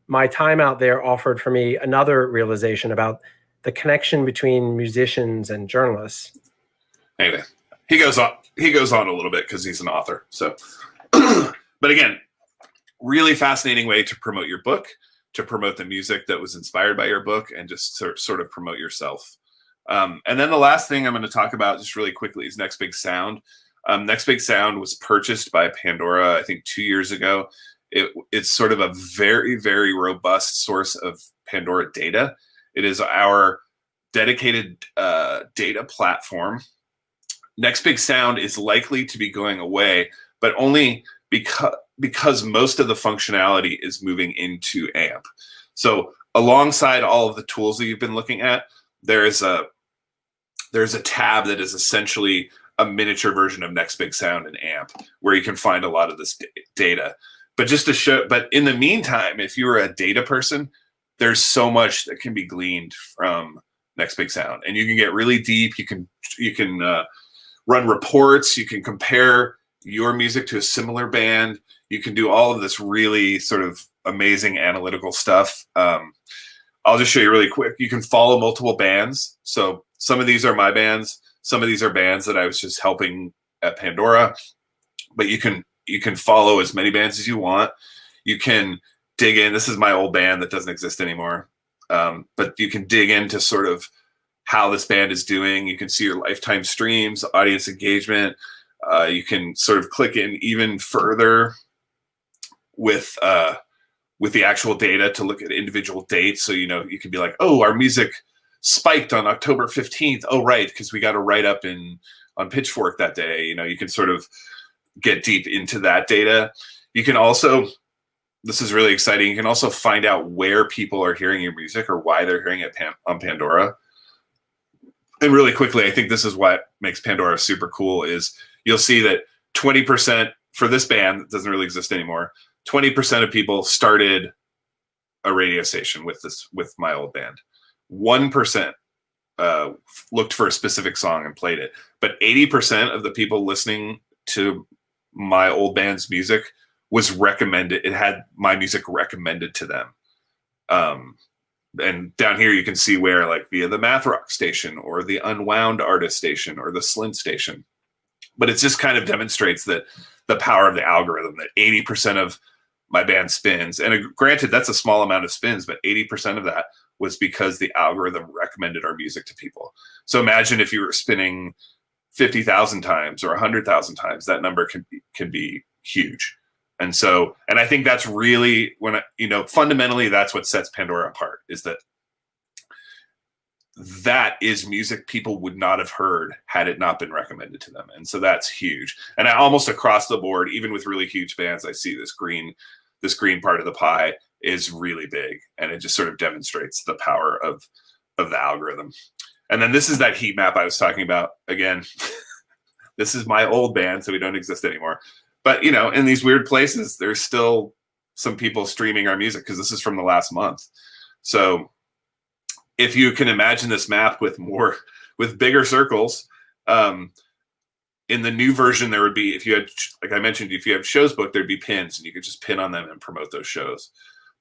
[SPEAKER 10] my time out there offered for me another realization about the connection between musicians and journalists.
[SPEAKER 2] Anyway, he goes on a little bit because he's an author. So, but again, really fascinating way to promote your book, to promote the music that was inspired by your book, and just sort of promote yourself. And then the last thing I'm going to talk about just really quickly is Next Big Sound. Next Big Sound was purchased by Pandora, I think 2 years ago. It's sort of a very, very robust source of Pandora data. It is our dedicated data platform. Next Big Sound is likely to be going away, but only because most of the functionality is moving into AMP. So alongside all of the tools that you've been looking at, there's a tab that is essentially a miniature version of Next Big Sound and AMP, where you can find a lot of this data. But in the meantime, if you're a data person, there's so much that can be gleaned from Next Big Sound, and you can get really deep. You can run reports. You can compare your music to a similar band. You can do all of this really sort of amazing analytical stuff. I'll just show you really quick. You can follow multiple bands. So some of these are my bands. Some of these are bands that I was just helping at Pandora. But you can follow as many bands as you want. You can dig in. This is my old band that doesn't exist anymore. But you can dig into sort of how this band is doing. You can see your lifetime streams, audience engagement. You can sort of click in even further with the actual data to look at individual dates. So, you can be like, oh, our music spiked on October 15th. Oh, right, because we got a write-up on Pitchfork that day. You can sort of get deep into that data. You can also, this is really exciting, you can also find out where people are hearing your music or why they're hearing it on Pandora. And really quickly, I think this is what makes Pandora super cool is you'll see that 20% for this band that doesn't really exist anymore, 20% of people started a radio station with my old band. 1% looked for a specific song and played it. But 80% of the people listening to my old band's music was recommended. It had my music recommended to them. And down here you can see where, like via the Math Rock station or the Unwound Artist station or the Slint station. But it just kind of demonstrates that the power of the algorithm, that 80% of my band spins. And granted, that's a small amount of spins, but 80% of that was because the algorithm recommended our music to people. So imagine if you were spinning 50,000 times or 100,000 times, that number can be huge. And so, and I think that's really fundamentally that's what sets Pandora apart, is that is music people would not have heard had it not been recommended to them. And so that's huge. And I almost across the board, even with really huge bands, I see this green part of the pie is really big. And it just sort of demonstrates the power of the algorithm. And then this is that heat map I was talking about. Again, this is my old band, so we don't exist anymore. But, in these weird places, there's still some people streaming our music because this is from the last month. So if you can imagine this map with bigger circles, in the new version, there would be, if you had, like I mentioned, if you have shows booked, there'd be pins and you could just pin on them and promote those shows.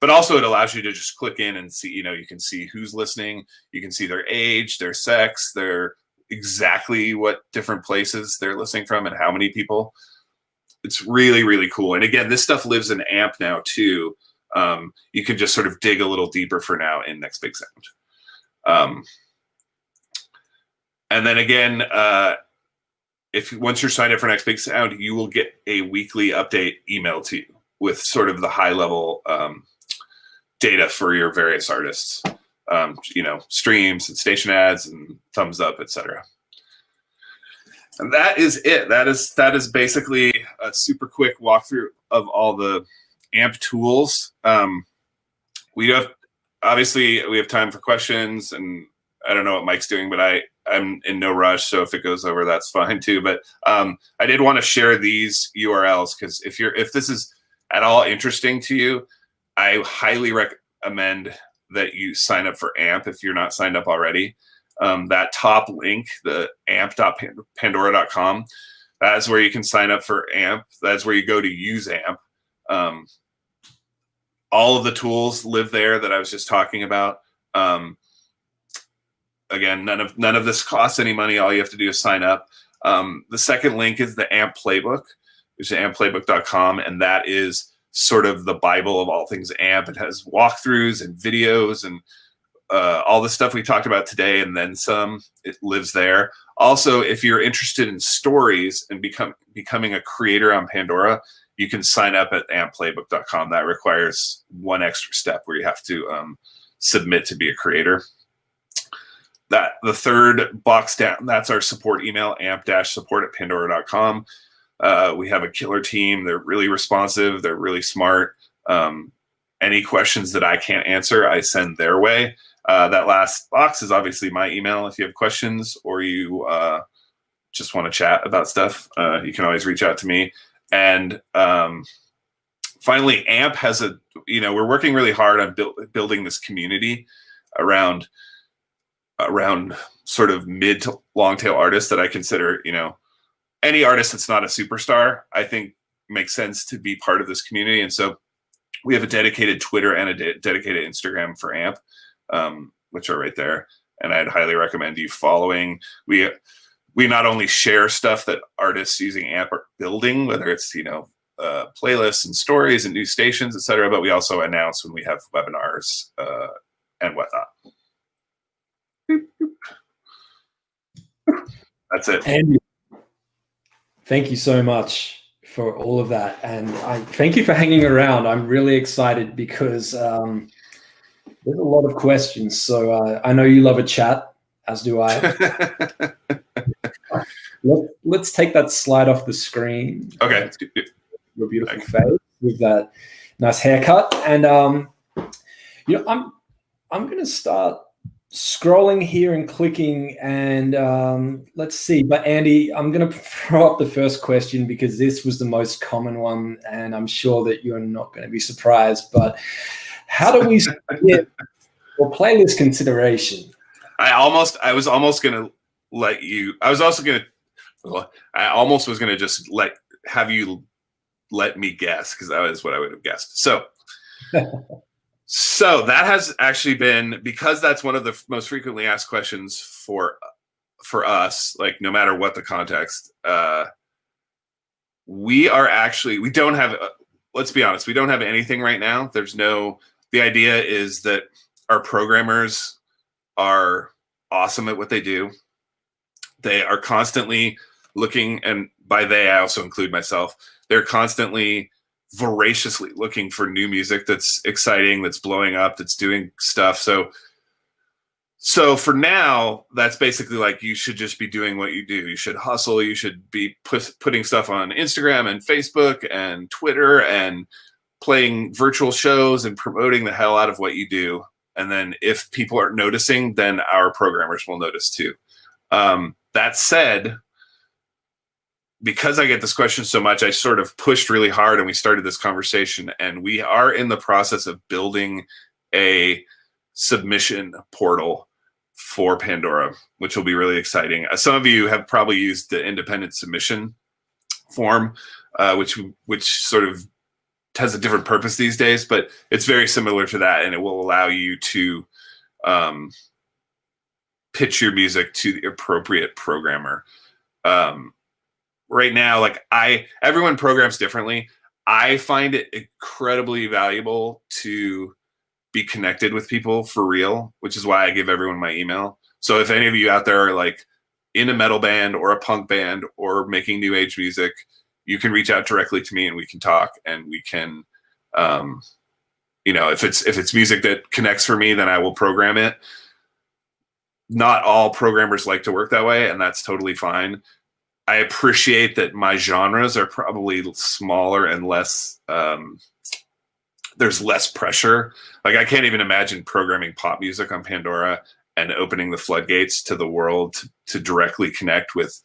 [SPEAKER 2] But also it allows you to just click in and see, you can see who's listening. You can see their age, their sex, their exactly what different places they're listening from and how many people. It's really, really cool. And again, this stuff lives in AMP now too. You can just sort of dig a little deeper for now in Next Big Sound. And then again, once you're signed up for Next Big Sound, you will get a weekly update emailed to you with sort of the high level data for your various artists, streams and station ads and thumbs up, etc. And that is it. That is basically a super quick walkthrough of all the AMP tools. We have time for questions, and I don't know what Mike's doing, but I'm in no rush. So if it goes over, that's fine too. But I did want to share these URLs because if this is at all interesting to you, I highly recommend that you sign up for AMP if you're not signed up already. That top link, the amp.pandora.com, that's where you can sign up for AMP. That's where you go to use AMP. All of the tools live there that I was just talking about. Again, none of this costs any money. All you have to do is sign up. The second link is the AMP Playbook, which is ampplaybook.com, and that is sort of the Bible of all things AMP. It has walkthroughs and videos and all the stuff we talked about today and then some. It lives there. Also, if you're interested in stories and becoming a creator on Pandora, you can sign up at ampplaybook.com. That requires one extra step where you have to submit to be a creator. That the third box down, that's our support email, amp-support@pandora.com. We have a killer team. They're really responsive. They're really smart. Any questions that I can't answer, I send their way. That last box is obviously my email. If you have questions or you just want to chat about stuff, you can always reach out to me. And finally, AMP has we're working really hard on building this community around sort of mid to long tail artists that I consider, any artist that's not a superstar, I think makes sense to be part of this community. And so we have a dedicated Twitter and a dedicated Instagram for AMP, which are right there. And I'd highly recommend you following. We not only share stuff that artists using AMP are building, whether it's, playlists and stories and new stations, et cetera, but we also announce when we have webinars and whatnot. That's it.
[SPEAKER 1] Andy, thank you so much for all of that. And I thank you for hanging around. I'm really excited because there's a lot of questions. So I know you love a chat, as do I. Let's take that slide off the screen.
[SPEAKER 2] Okay.
[SPEAKER 1] Your beautiful face with that nice haircut. And, I'm going to start scrolling here and clicking, and let's see. But Andy, I'm going to throw up the first question because this was the most common one, and I'm sure that you're not going to be surprised. But how do we get for playlist consideration?
[SPEAKER 2] I almost was going to just have you let me guess, because that was what I would have guessed. So that has actually been, because that's one of the most frequently asked questions for us, like no matter what the context, we don't have, let's be honest, we don't have anything right now. The idea is that our programmers are awesome at what they do. They are constantly looking, and by they, I also include myself, they're constantly voraciously looking for new music that's exciting, that's blowing up, that's doing stuff. So for now, that's basically like, you should just be doing what you do. You should hustle. You should be putting stuff on Instagram and Facebook and Twitter and playing virtual shows and promoting the hell out of what you do. And then if people are noticing, then our programmers will notice too. That said, because I get this question so much, I sort of pushed really hard and we started this conversation, and we are in the process of building a submission portal for Pandora, which will be really exciting. Some of you have probably used the independent submission form, which sort of has a different purpose these days, but it's very similar to that, and it will allow you to pitch your music to the appropriate programmer. Right now, everyone programs differently. I find it incredibly valuable to be connected with people for real, which is why I give everyone my email. So if any of you out there are like in a metal band or a punk band or making new age music, you can reach out directly to me and we can talk, and we can, if it's music that connects for me, then I will program it. Not all programmers like to work that way, and that's totally fine. I appreciate that my genres are probably smaller and less, there's less pressure. Like, I can't even imagine programming pop music on Pandora and opening the floodgates to the world to directly connect with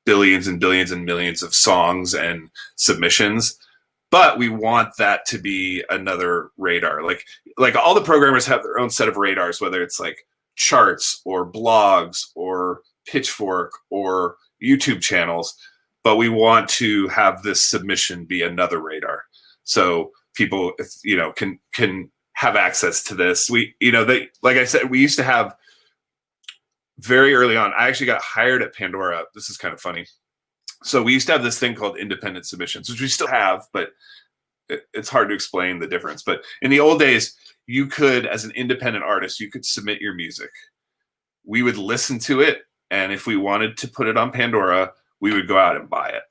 [SPEAKER 2] billions and billions and millions of songs and submissions. But we want that to be another radar. Like all the programmers have their own set of radars, whether it's like charts or blogs or Pitchfork or YouTube channels, but we want to have this submission be another radar, so people, can have access to this. Like I said, we used to have very early on. I actually got hired at Pandora. This is kind of funny. So we used to have this thing called independent submissions, which we still have, but it's hard to explain the difference. But in the old days, you could, as an independent artist, you could submit your music. We would listen to it. And if we wanted to put it on Pandora, we would go out and buy it.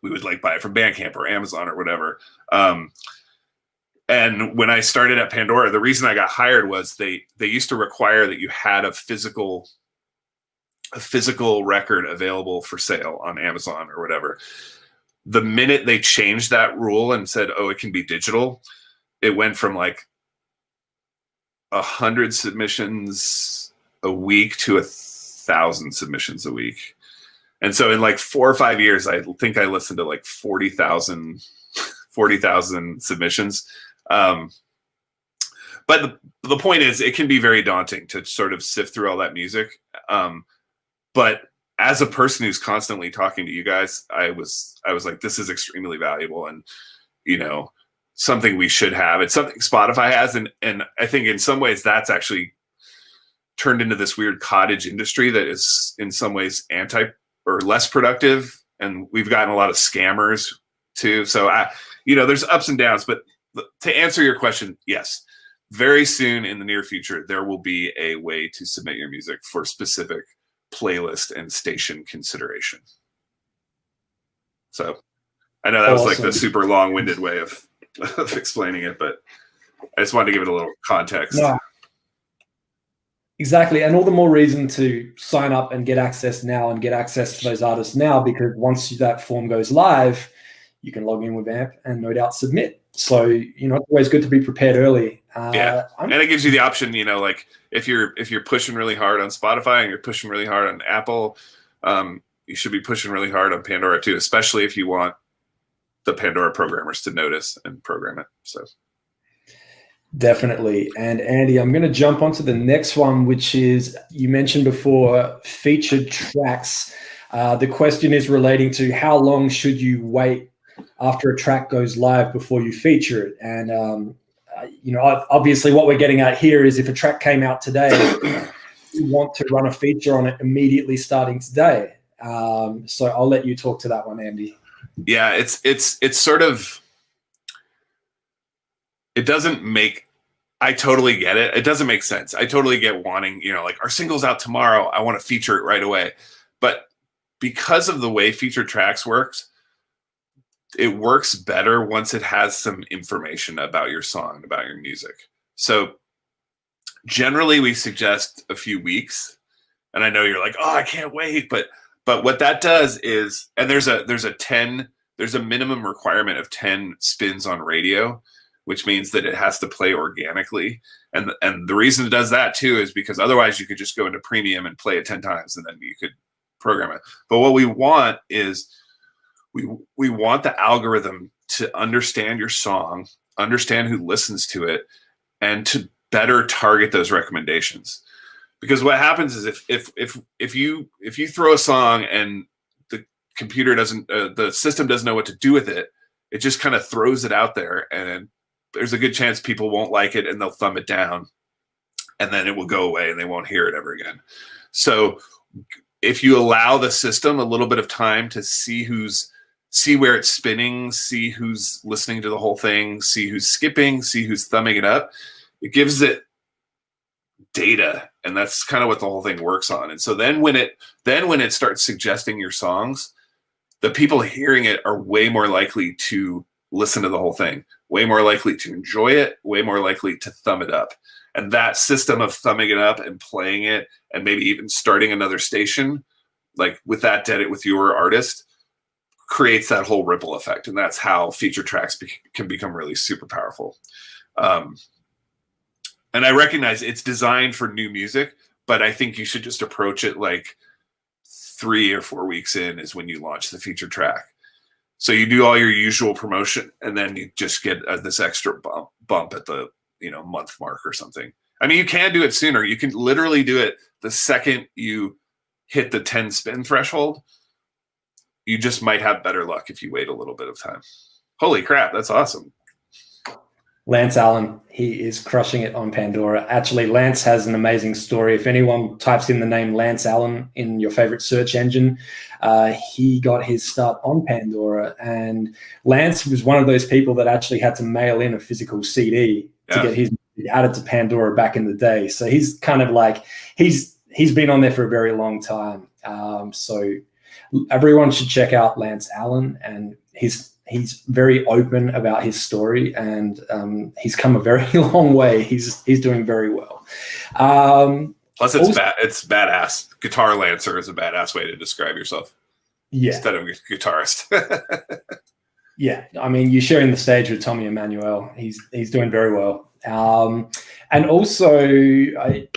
[SPEAKER 2] We would buy it from Bandcamp or Amazon or whatever. And when I started at Pandora, the reason I got hired was they used to require that you had a physical record available for sale on Amazon or whatever. The minute they changed that rule and said, oh, it can be digital, it went from 100 submissions a week to 1,000 submissions a week. And so in 4 or 5 years, I think I listened to 40,000 submissions. But the point is, it can be very daunting to sort of sift through all that music. But as a person who's constantly talking to you guys, I was like, this is extremely valuable, and something we should have. It's something Spotify has, and I think in some ways that's actually turned into this weird cottage industry that is in some ways or less productive, and we've gotten a lot of scammers too. So there's ups and downs, but to answer your question, yes, very soon in the near future, there will be a way to submit your music for specific playlist and station consideration. So I know that was
[SPEAKER 1] Awesome.
[SPEAKER 2] the super long-winded way of explaining it, but I just wanted to give it a little context.
[SPEAKER 1] No. Exactly. And all the more reason to sign up and get access now and get access to those artists now, because once that form goes live, you can log in with AMP and no doubt submit. So, it's always good to be prepared early.
[SPEAKER 2] Yeah, and it gives you the option, like if you're pushing really hard on Spotify and you're pushing really hard on Apple, you should be pushing really hard on Pandora too, especially if you want the Pandora programmers to notice and program it. So
[SPEAKER 1] definitely. And Andy, I'm going to jump onto the next one, which is, you mentioned before, featured tracks. The question is relating to how long should you wait after a track goes live before you feature it. And, obviously what we're getting at here is if a track came out today, you want to run a feature on it immediately starting today. So I'll let you talk to that one, Andy.
[SPEAKER 2] Yeah, it's sort of, it doesn't make, I totally get it. It doesn't make sense. I totally get wanting, like our single's out tomorrow, I want to feature it right away. But because of the way featured tracks works, it works better once it has some information about your song, about your music. So generally we suggest a few weeks. And I know you're like, oh, I can't wait. But what that does is, and there's a minimum requirement of 10 spins on radio, which means that it has to play organically. And the reason it does that too is because otherwise you could just go into premium and play it 10 times and then you could program it. But what we want is we want the algorithm to understand your song, understand who listens to it, and to better target those recommendations. Because what happens is if you throw a song and the computer doesn't, the system doesn't know what to do with it, it just kind of throws it out there, and there's a good chance people won't like it and they'll thumb it down, and then it will go away and they won't hear it ever again. So if you allow the system a little bit of time to see where it's spinning, see who's listening to the whole thing, see who's skipping, see who's thumbing it up, it gives it data, and that's kind of what the whole thing works on. And so then when it starts suggesting your songs, the people hearing it are way more likely to listen to the whole thing, way more likely to enjoy it, way more likely to thumb it up. And that system of thumbing it up and playing it and maybe even starting another station, like with your artist, creates that whole ripple effect. And that's how feature tracks can become really super powerful. And I recognize it's designed for new music, but I think you should just approach it like 3 or 4 weeks in is when you launch the feature track. So you do all your usual promotion, and then you just get this extra bump at the month mark or something. I mean, you can do it sooner. You can literally do it the second you hit the 10 spin threshold. You just might have better luck if you wait a little bit of time. Holy crap, that's awesome.
[SPEAKER 1] Lance Allen, he is crushing it on Pandora. Actually, Lance has an amazing story. If anyone types in the name Lance Allen in your favorite search engine, he got his start on Pandora. And Lance was one of those people that actually had to mail in a physical CD to get his music added to Pandora back in the day. So he's kind of like, he's been on there for a very long time. So everyone should check out Lance Allen, and he's very open about his story, and he's come a very long way. He's doing very well.
[SPEAKER 2] Plus, it's badass. Guitar Lancer is a badass way to describe yourself.
[SPEAKER 1] Yeah.
[SPEAKER 2] Instead of guitarist.
[SPEAKER 1] Yeah, I mean, you're sharing the stage with Tommy Emmanuel. He's doing very well. And also, I'm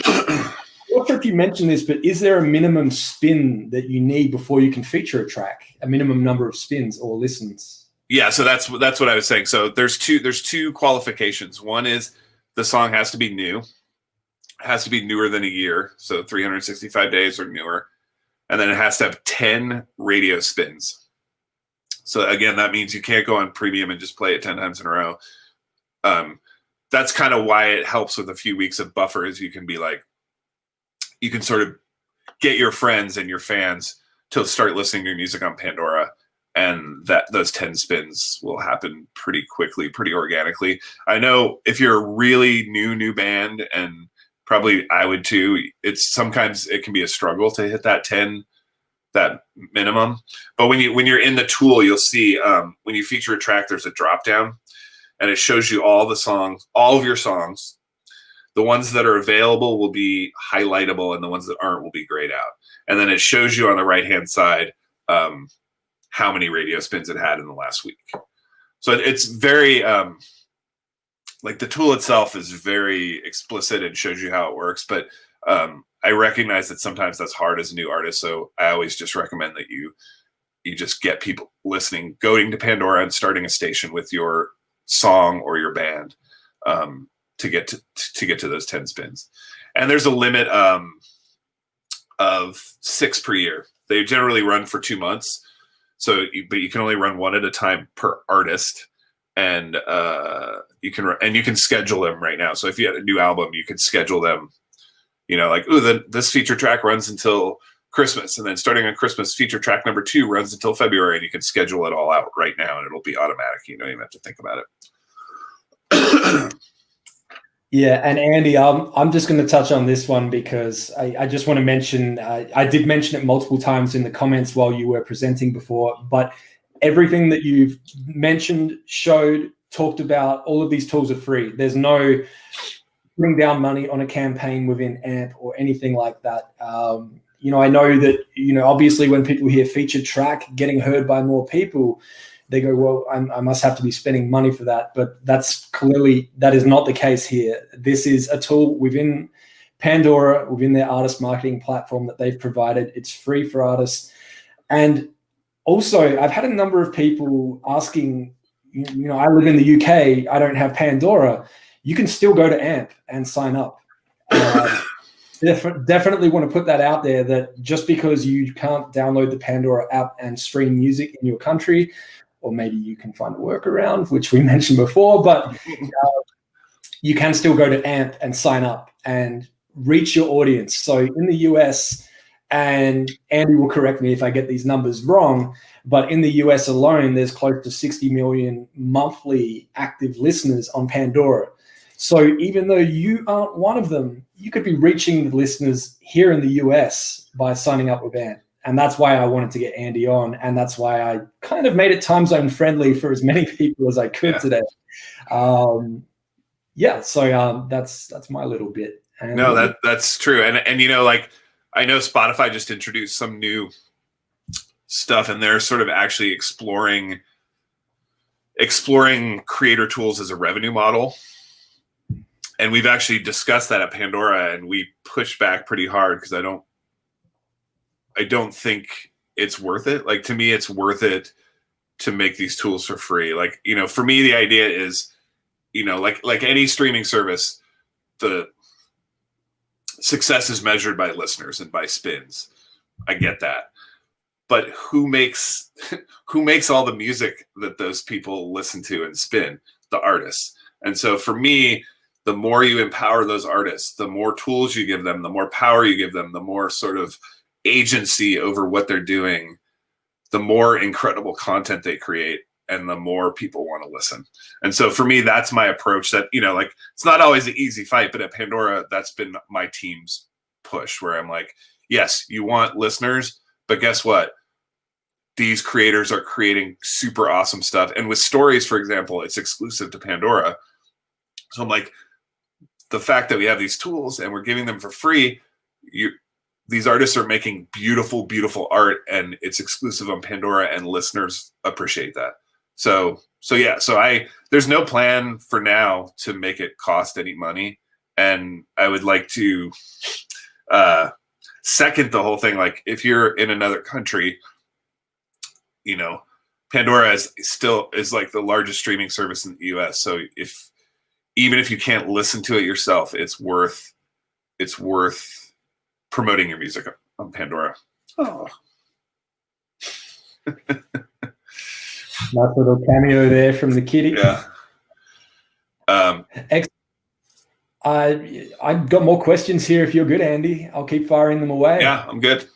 [SPEAKER 1] not sure if you mentioned this, but is there a minimum spin that you need before you can feature a track? A minimum number of spins or listens?
[SPEAKER 2] Yeah, so that's what I was saying. So there's two qualifications. One is the song has to be new. It has to be newer than a year, so 365 days or newer. And then it has to have 10 radio spins. So again, that means you can't go on premium and just play it 10 times in a row. That's kind of why it helps with a few weeks of buffer, is you can sort of get your friends and your fans to start listening to your music on Pandora. And that those 10 spins will happen pretty quickly, pretty organically. I know if you're a really new band, and probably I would too, sometimes it can be a struggle to hit that 10, that minimum. But when you're in the tool, you'll see when you feature a track, there's a drop down, and it shows you all of your songs. The ones that are available will be highlightable, and the ones that aren't will be grayed out. And then it shows you on the right-hand side how many radio spins it had in the last week. So it's very like the tool itself is very explicit and shows you how it works, but I recognize that sometimes that's hard as a new artist. So I always just recommend that you just get people listening, going to Pandora and starting a station with your song or your band to get to those 10 spins. And there's a limit of 6 per year. They generally run for 2 months. So, but you can only run one at a time per artist, and you can schedule them right now. So if you had a new album, you could schedule them. You know, like, ooh, this feature track runs until Christmas, and then starting on Christmas, feature track number 2 runs until February, and you can schedule it all out right now, and it'll be automatic. You don't even have to think about it.
[SPEAKER 1] Yeah, and Andy, I'm just going to touch on this one because I just want to mention, I did mention it multiple times in the comments while you were presenting before, but everything that you've mentioned, showed, talked about, all of these tools are free. There's no putting down money on a campaign within AMP or anything like that. You know, I know that, you know, obviously when people hear featured track getting heard by more people, they go, well, I must have to be spending money for that. But that is not the case here. This is a tool within Pandora, within their artist marketing platform that they've provided. It's free for artists. And also, I've had a number of people asking, you know, I live in the UK, I don't have Pandora. You can still go to AMP and sign up. Definitely want to put that out there, that just because you can't download the Pandora app and stream music in your country, or maybe you can find a workaround, which we mentioned before, but you can still go to AMP and sign up and reach your audience. So in the US, and Andy will correct me if I get these numbers wrong, but in the US alone, there's close to 60 million monthly active listeners on Pandora. So even though you aren't one of them, you could be reaching the listeners here in the US by signing up with AMP. And that's why I wanted to get Andy on. And that's why I kind of made it time zone friendly for as many people as I could today. So that's my little bit. And
[SPEAKER 2] no, that's true. And you know, like, I know Spotify just introduced some new stuff, and they're sort of actually exploring creator tools as a revenue model. And we've actually discussed that at Pandora, and we pushed back pretty hard because I don't think it's worth it. Like, to me, it's worth it to make these tools for free. Like, you know, for me, the idea is, you know, like any streaming service, the success is measured by listeners and by spins. I get that. But who makes all the music that those people listen to and spin? The artists. And so for me, the more you empower those artists, the more tools you give them, the more power you give them, the more sort of agency over what they're doing, the more incredible content they create, and the more people want to listen. And so for me, that's my approach. That, you know, like, it's not always an easy fight, but at Pandora, that's been my team's push, where I'm like, yes, you want listeners, but guess what? These creators are creating super awesome stuff. And with stories, for example, it's exclusive to Pandora. So I'm like, the fact that we have these tools and we're giving them for free, these artists are making beautiful, beautiful art, and it's exclusive on Pandora, and listeners appreciate that. So there's no plan for now to make it cost any money. And I would like to second the whole thing. Like, if you're in another country, you know, Pandora is like the largest streaming service in the US. So even if you can't listen to it yourself, it's worth promoting your music on Pandora. Oh.
[SPEAKER 1] Nice little cameo there from the kitty.
[SPEAKER 2] Yeah.
[SPEAKER 1] I've got more questions here if you're good, Andy. I'll keep firing them away.
[SPEAKER 2] Yeah, I'm good.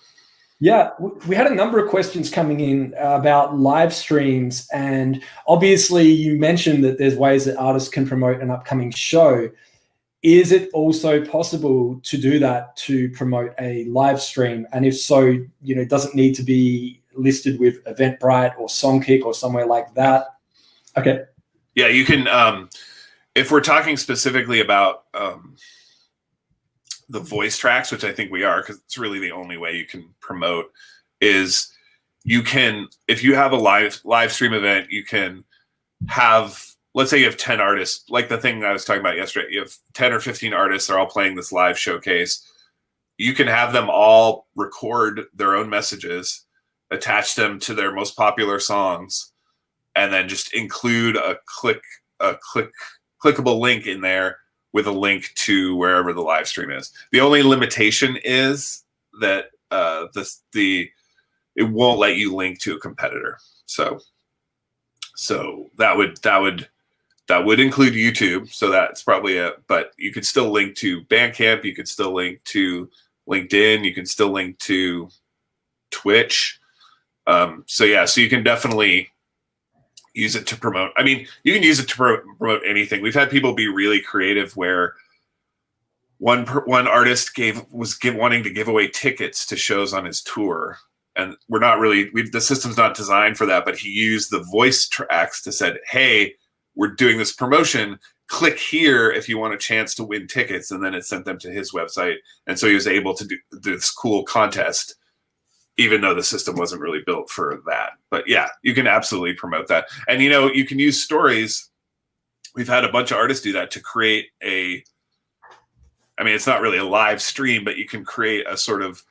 [SPEAKER 1] Yeah, we had a number of questions coming in about live streams, and obviously you mentioned that there's ways that artists can promote an upcoming show. Is it also possible to do that, to promote a live stream? And if so, you know, does it need to be listed with Eventbrite or Songkick or somewhere like that? Okay.
[SPEAKER 2] Yeah, you can. If we're talking specifically about the voice tracks, which I think we are, because it's really the only way you can promote, is you can, if you have a live stream event, you can have, let's say you have 10 artists, like the thing I was talking about yesterday, you have 10 or 15 artists, they're all playing this live showcase. You can have them all record their own messages, attach them to their most popular songs, and then just include a clickable link in there with a link to wherever the live stream is. The only limitation is that it won't let you link to a competitor. So that would include YouTube. So that's probably but you could still link to Bandcamp. You could still link to LinkedIn. You can still link to Twitch. So you can definitely use it to promote. I mean, you can use it to promote anything. We've had people be really creative where one artist wanting to give away tickets to shows on his tour. And we're not really, the system's not designed for that, but he used the voice tracks to said, hey, we're doing this promotion. Click here if you want a chance to win tickets. And then it sent them to his website. And so he was able to do this cool contest, even though the system wasn't really built for that. But yeah, you can absolutely promote that. And, you can use stories. We've had a bunch of artists do that to create it's not really a live stream, but you can create a sort of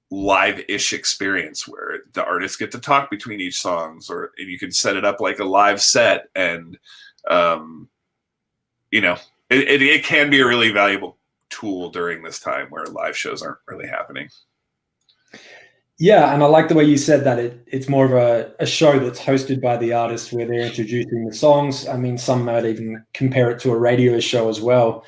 [SPEAKER 2] live-ish experience where the artists get to talk between each songs, or you can set it up like a live set. And, it can be a really valuable tool during this time where live shows aren't really happening.
[SPEAKER 1] Yeah, and I like the way you said that it's more of a show that's hosted by the artist where they're introducing the songs. I mean, some might even compare it to a radio show as well.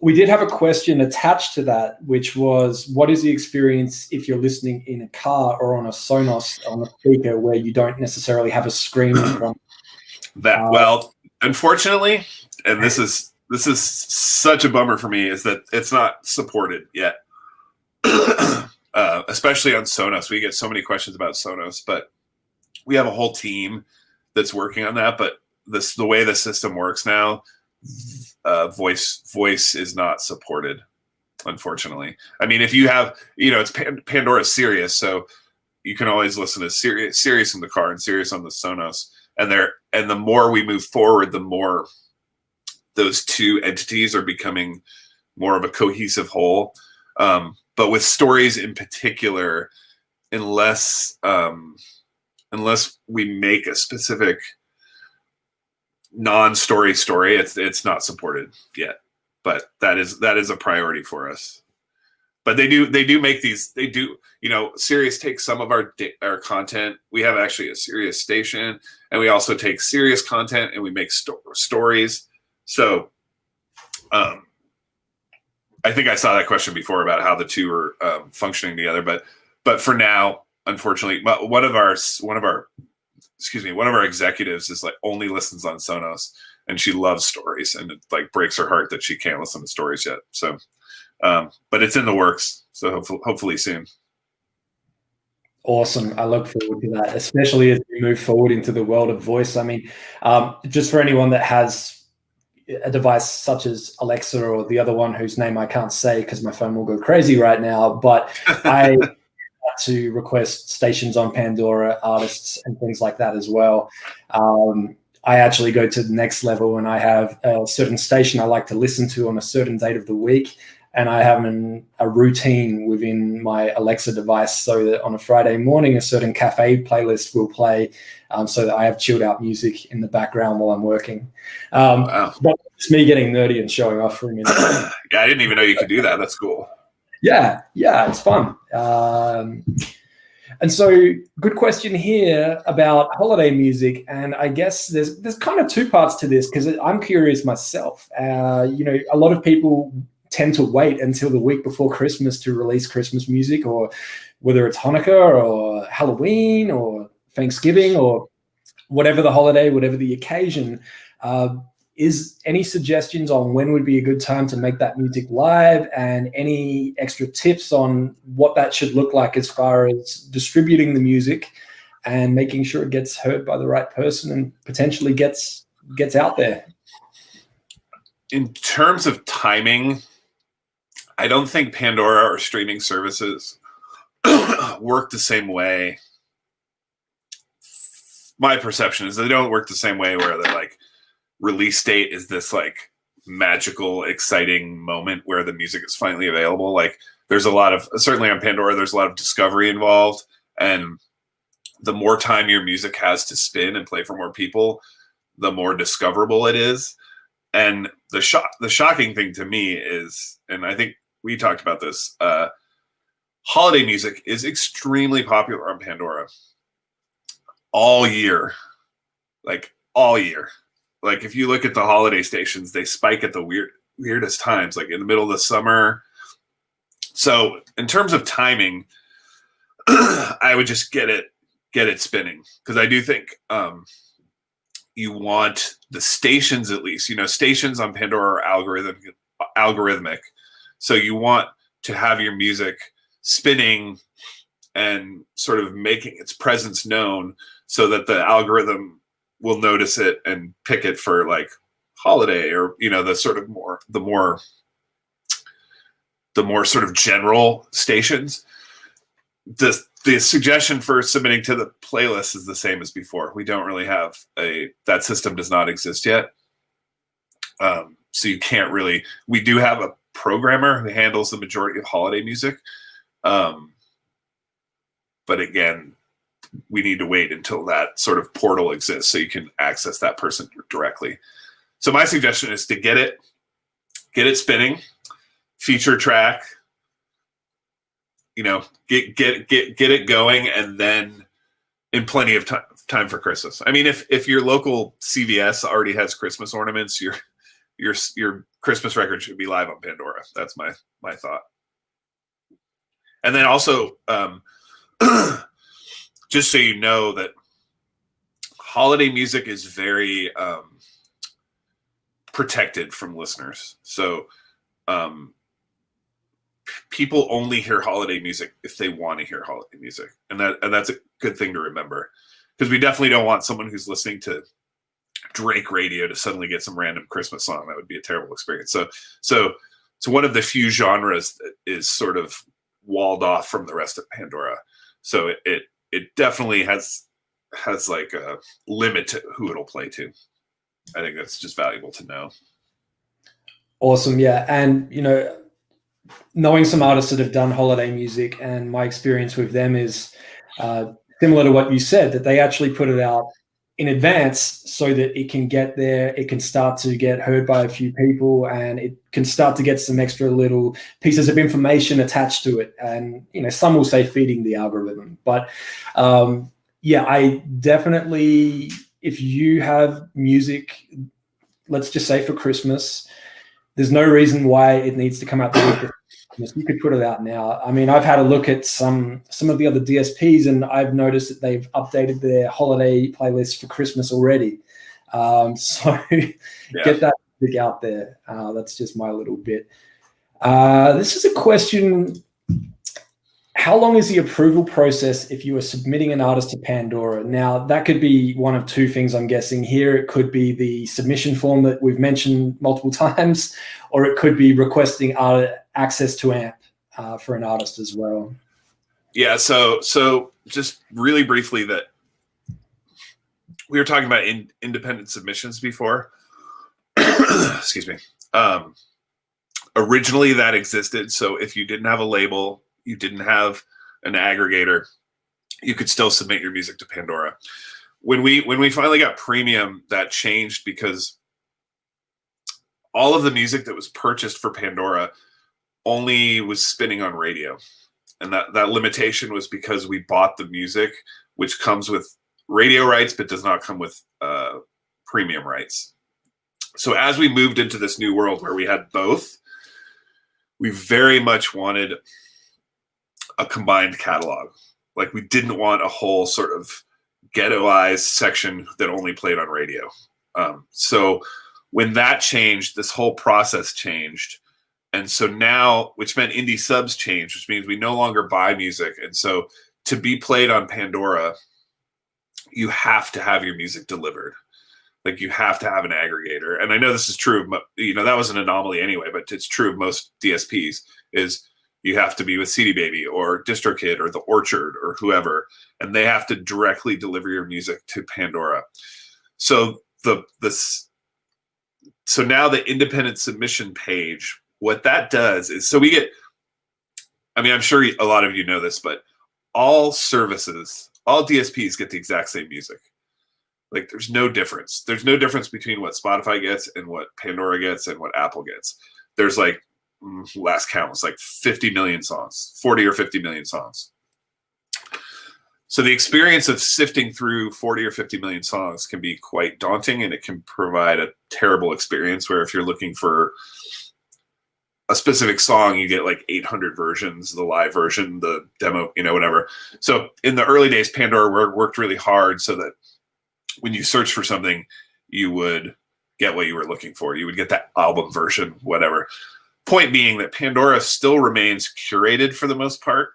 [SPEAKER 1] We did have a question attached to that, which was, what is the experience if you're listening in a car or on a Sonos on a speaker where you don't necessarily have a screen in front?
[SPEAKER 2] Well, unfortunately, and this is such a bummer for me, is that it's not supported yet. Especially on Sonos. We get so many questions about Sonos, but we have a whole team that's working on that. But the way the system works now, voice is not supported, unfortunately. I mean, if you have, it's Pandora Sirius, so you can always listen to Sirius in the car and Sirius on the Sonos. And the more we move forward, the more those two entities are becoming more of a cohesive whole. But with stories in particular, unless we make a specific non-story story, it's not supported yet. But that is a priority for us. But they do make these. They do. Sirius takes some of our content. We have actually a Sirius station, and we also take Sirius content and we make stories. So, I think I saw that question before about how the two are functioning together, but for now, unfortunately, one of our executives is only listens on Sonos, and she loves stories, and it breaks her heart that she can't listen to stories yet. So, but it's in the works, so hopefully soon.
[SPEAKER 1] Awesome. I look forward to that, especially as we move forward into the world of voice. I mean, just for anyone that has a device such as Alexa or the other one whose name I can't say because my phone will go crazy right now, but I had to request stations on Pandora, artists and things like that as well. I actually go to the next level, and I have a certain station I like to listen to on a certain date of the week, and I have a routine within my Alexa device so that on a Friday morning, a certain cafe playlist will play, so that I have chilled out music in the background while I'm working.
[SPEAKER 2] Wow.
[SPEAKER 1] But it's me getting nerdy and showing off for a minute.
[SPEAKER 2] Yeah, I didn't even know you could do that. That's cool.
[SPEAKER 1] Yeah, it's fun. And so, good question here about holiday music, and I guess there's kind of two parts to this because I'm curious myself. A lot of people tend to wait until the week before Christmas to release Christmas music, or whether it's Hanukkah or Halloween or Thanksgiving or whatever the holiday, whatever the occasion. Is any suggestions on when would be a good time to make that music live, and any extra tips on what that should look like as far as distributing the music and making sure it gets heard by the right person and potentially gets out there?
[SPEAKER 2] In terms of timing, I don't think Pandora or streaming services work the same way my perception is they don't work the same way where they're like release date is this like magical, exciting moment where the music is finally available. Like there's a lot of, certainly on Pandora, there's a lot of discovery involved. And the more time your music has to spin and play for more people, the more discoverable it is. And the shocking thing to me is, and I think we talked about this, holiday music is extremely popular on Pandora all year, like all year. Like if you look at the holiday stations, they spike at the weirdest times, like in the middle of the summer. So in terms of timing, I would just get it spinning, because I do think you want the stations, at least, stations on Pandora are algorithmic. So you want to have your music spinning and sort of making its presence known so that the algorithm will notice it and pick it for like holiday, or the sort of the more sort of general stations. The suggestion for submitting to the playlist is the same as before. We don't really have that system does not exist yet. So you can't really, we do have a programmer who handles the majority of holiday music. But again, we need to wait until that sort of portal exists so you can access that person directly. So my suggestion is to get it spinning, feature track, get it going, and then in plenty of time for Christmas. I mean, if your local CVS already has Christmas ornaments, your Christmas record should be live on Pandora. That's my thought. And then also, just so you know that holiday music is very protected from listeners. So people only hear holiday music if they want to hear holiday music. And that's a good thing to remember, because we definitely don't want someone who's listening to Drake radio to suddenly get some random Christmas song. That would be a terrible experience. So one of the few genres that is sort of walled off from the rest of Pandora. So it definitely has like a limit to who it'll play to. I think that's just valuable to know.
[SPEAKER 1] Awesome. Yeah. And, knowing some artists that have done holiday music, and my experience with them is similar to what you said, that they actually put it out in advance so that it can get there, it can start to get heard by a few people, and it can start to get some extra little pieces of information attached to it. And, some will say feeding the algorithm. But I definitely, if you have music, let's just say for Christmas, there's no reason why it needs to come out the week before Christmas. You could put it out now. I mean, I've had a look at some of the other DSPs, and I've noticed that they've updated their holiday playlist for Christmas already. Get that music out there. That's just my little bit. This is a question. How long is the approval process if you are submitting an artist to Pandora? Now, that could be one of two things, I'm guessing here. It could be the submission form that we've mentioned multiple times, or it could be requesting access to AMP for an artist as well.
[SPEAKER 2] Yeah, so just really briefly, that we were talking about independent submissions before. Excuse me. Originally, that existed. So if you didn't have a label, you didn't have an aggregator, you could still submit your music to Pandora. When we finally got premium, that changed, because all of the music that was purchased for Pandora only was spinning on radio. And that limitation was because we bought the music, which comes with radio rights, but does not come with premium rights. So as we moved into this new world where we had both, we very much wanted a combined catalog. Like, we didn't want a whole sort of ghettoized section that only played on radio. So when that changed, this whole process changed. And so now, which meant indie subs changed, which means we no longer buy music. And so to be played on Pandora, you have to have your music delivered. Like, you have to have an aggregator. And I know this is true of, that was an anomaly anyway, but it's true of most DSPs, is You have to be with CD Baby or DistroKid or The Orchard or whoever, and they have to directly deliver your music to Pandora. So so now the independent submission page, what that does is, so we get, I mean, I'm sure a lot of you know this, but all services, all DSPs get the exact same music. Like there's no difference. There's no difference between what Spotify gets and what Pandora gets and what Apple gets. There's like, last count was like 50 million songs, 40 or 50 million songs. So the experience of sifting through 40 or 50 million songs can be quite daunting, and it can provide a terrible experience where if you're looking for a specific song, you get like 800 versions, the live version, the demo, whatever. So in the early days, Pandora worked really hard so that when you search for something, you would get what you were looking for. You would get that album version, whatever. Point being that Pandora still remains curated for the most part,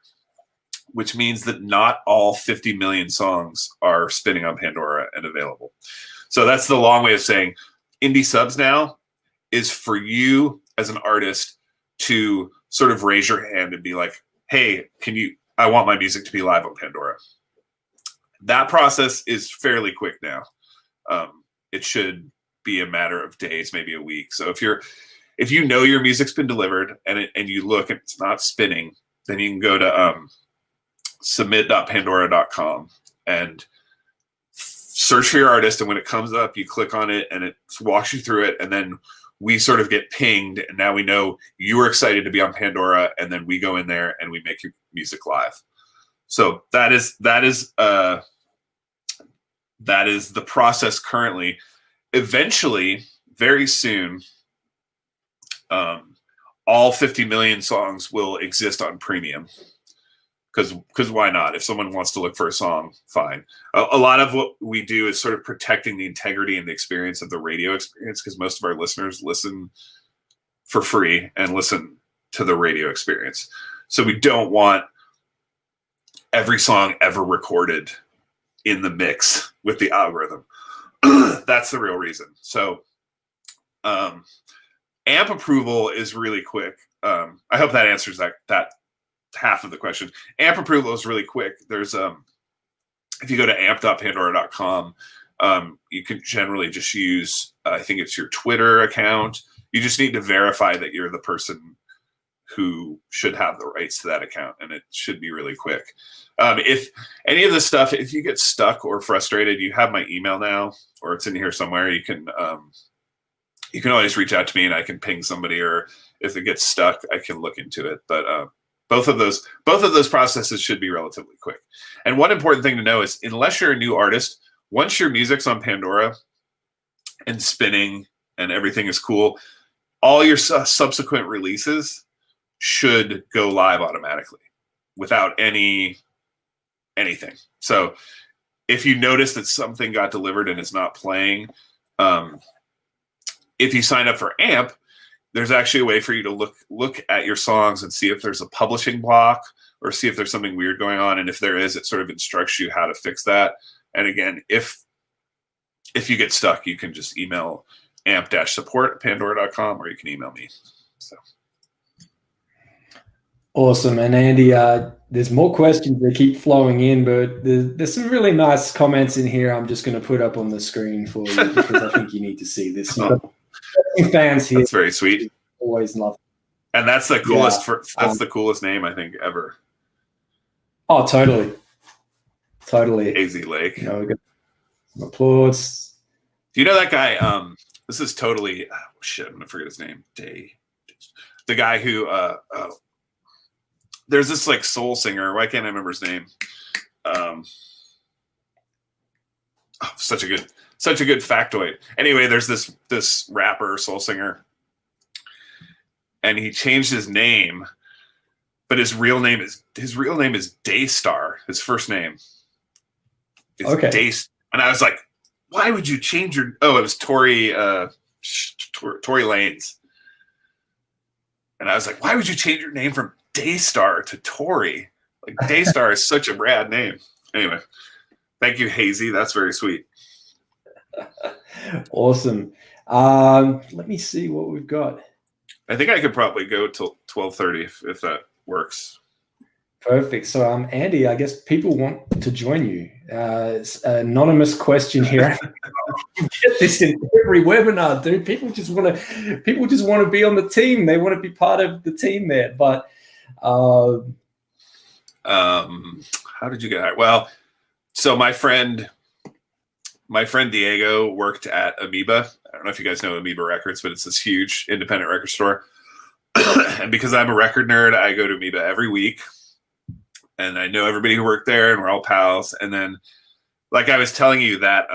[SPEAKER 2] which means that not all 50 million songs are spinning on Pandora and available. So that's the long way of saying indie subs now is for you as an artist to sort of raise your hand and be like, hey, I want my music to be live on Pandora. That process is fairly quick now. It should be a matter of days, maybe a week. So if you know your music's been delivered and you look and it's not spinning, then you can go to submit.pandora.com and search for your artist. And when it comes up, you click on it and it walks you through it. And then we sort of get pinged. And now we know you were excited to be on Pandora. And then we go in there and we make your music live. So that is the process currently. Eventually, very soon, all 50 million songs will exist on premium. Because why not? If someone wants to look for a song, fine. A lot of what we do is sort of protecting the integrity and the experience of the radio experience, because most of our listeners listen for free and listen to the radio experience. So we don't want every song ever recorded in the mix with the algorithm. That's the real reason. So AMP approval is really quick. I hope that answers that half of the question. AMP approval is really quick. There's if you go to amp.pandora.com, you can generally just use, I think it's your Twitter account. You just need to verify that you're the person who should have the rights to that account, and it should be really quick. If any of this stuff, if you get stuck or frustrated, you have my email now, or it's in here somewhere. You can always reach out to me and I can ping somebody, or if it gets stuck, I can look into it. But both of those processes should be relatively quick. And one important thing to know is, unless you're a new artist, once your music's on Pandora and spinning and everything is cool, all your subsequent releases should go live automatically without anything. So if you notice that something got delivered and it's not playing, if you sign up for AMP, there's actually a way for you to look at your songs and see if there's a publishing block or see if there's something weird going on. And if there is, it sort of instructs you how to fix that. And again, if you get stuck, you can just email amp-support@pandora.com, or you can email me. So.
[SPEAKER 1] Awesome. And Andy, there's more questions that keep flowing in, but there's some really nice comments in here I'm just going to put up on the screen for you, because I think you need to see this. Fans here.
[SPEAKER 2] That's very sweet.
[SPEAKER 1] Always love it.
[SPEAKER 2] And that's the coolest. That's the coolest name I think ever.
[SPEAKER 1] Oh, totally.
[SPEAKER 2] Hazy Lake.
[SPEAKER 1] We got some applause.
[SPEAKER 2] Do you know that guy? This is totally shit. I'm gonna forget his name. The guy who there's this like soul singer. Why can't I remember his name? Such a good factoid. Anyway, there's this rapper, soul singer, and he changed his name, but his real name is Daystar. His first name is Daystar. And I was like, why would you change your? Oh, it was Tory Lanez. And I was like, why would you change your name from Daystar to Tory? Like, Daystar is such a rad name. Anyway, thank you, Hazy. That's very sweet.
[SPEAKER 1] Awesome. Let me see what we've got.
[SPEAKER 2] I think I could probably go till 12:30 if that works.
[SPEAKER 1] Perfect. So, Andy, I guess people want to join you. It's an anonymous question here. You get this in every webinar, dude. People just want to be on the team. They want to be part of the team there. But
[SPEAKER 2] how did you get hired? Well, so my friend Diego worked at Amoeba. I don't know if you guys know Amoeba Records, but it's this huge independent record store. And because I'm a record nerd, I go to Amoeba every week. And I know everybody who worked there, and we're all pals. And then, like I was telling you, that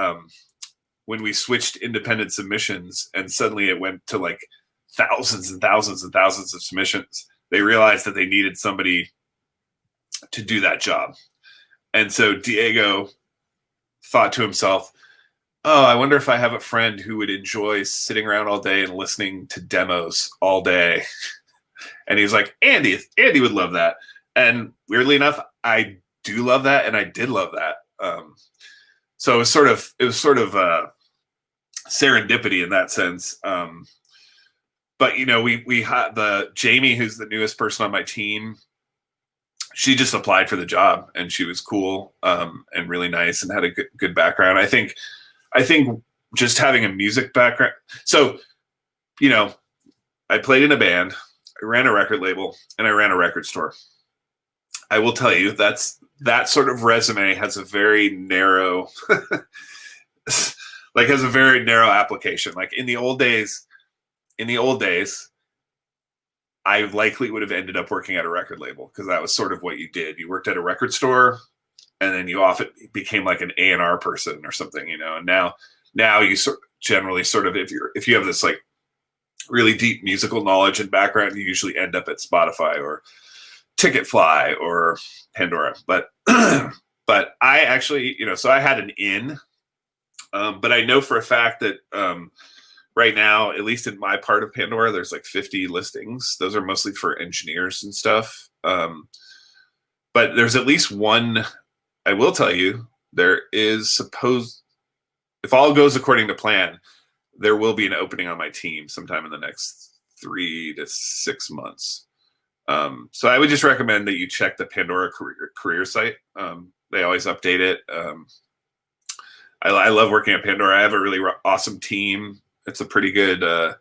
[SPEAKER 2] when we switched independent submissions, and suddenly it went to like thousands and thousands and thousands of submissions, they realized that they needed somebody to do that job. And so Diego thought to himself, oh, I wonder if I have a friend who would enjoy sitting around all day and listening to demos all day. And he was like, Andy would love that. And weirdly enough, I do love that, and I did love that. So it was sort of serendipity in that sense. But we had Jamie, who's the newest person on my team. She just applied for the job, and she was cool and really nice and had a good background. I think just having a music background. So, I played in a band, I ran a record label, and I ran a record store. I will tell you that sort of resume has a very narrow, has a very narrow application. Like in the old days, I likely would have ended up working at a record label, because that was sort of what you did. You worked at a record store, and then you often became like an A&R person or something, And now you generally if you have this like really deep musical knowledge and background, you usually end up at Spotify or Ticketfly or Pandora. But but I actually, so I had an in, but I know for a fact that right now, at least in my part of Pandora, there's like 50 listings. Those are mostly for engineers and stuff. But there's at least one. I will tell you, there is if all goes according to plan, there will be an opening on my team sometime in the next 3 to 6 months. So I would just recommend that you check the Pandora career site. They always update it. I love working at Pandora. I have a really awesome team. It's a pretty good, I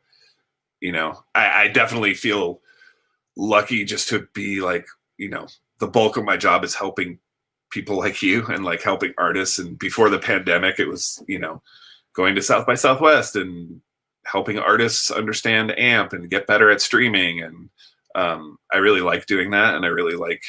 [SPEAKER 2] definitely feel lucky just to be like, the bulk of my job is helping people like you and like helping artists. And before the pandemic, it was, going to South by Southwest and helping artists understand AMP and get better at streaming. And I really like doing that. And I really like,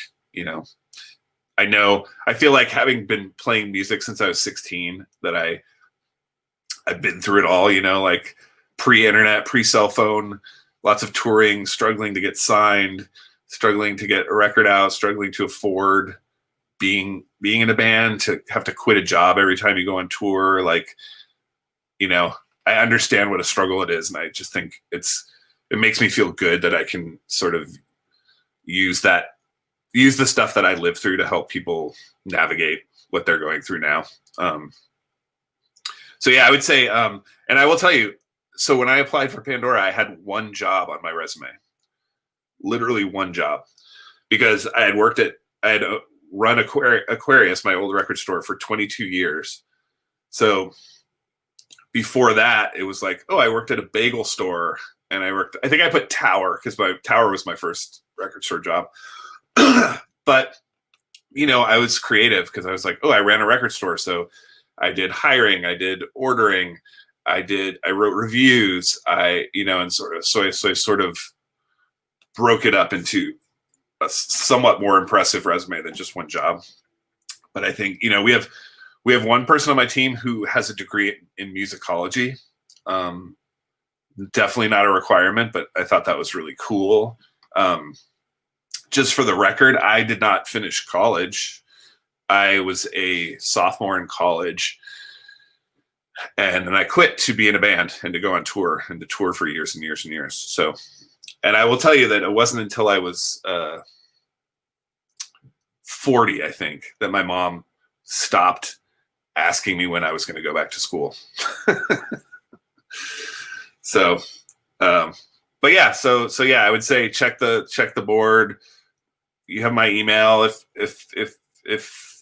[SPEAKER 2] I feel like having been playing music since I was 16, that I've been through it all, like pre-internet, pre-cell phone, lots of touring, struggling to get signed, struggling to get a record out, struggling to afford being in a band, to have to quit a job every time you go on tour. Like, I understand what a struggle it is. And I just think it makes me feel good that I can sort of use the stuff that I lived through to help people navigate what they're going through now. So yeah, I would say, and I will tell you, so when I applied for Pandora, I had one job on my resume, literally one job, because I had run Aquarius, my old record store, for 22 years. So before that, it was like, oh, I worked at a bagel store, and I think I put Tower, because Tower was my first record store job. But, I was creative, because I was like, oh, I ran a record store. So I did hiring, I did ordering, I wrote reviews, and so I sort of broke it up into a somewhat more impressive resume than just one job. But I think, we have one person on my team who has a degree in musicology. Definitely not a requirement, but I thought that was really cool. Just for the record, I did not finish college. I was a sophomore in college, and then I quit to be in a band and to go on tour and to tour for years and years and years. So, and I will tell you that it wasn't until I was 40, I think, that my mom stopped asking me when I was going to go back to school. So, but yeah, so yeah, I would say check the board. you have my email. If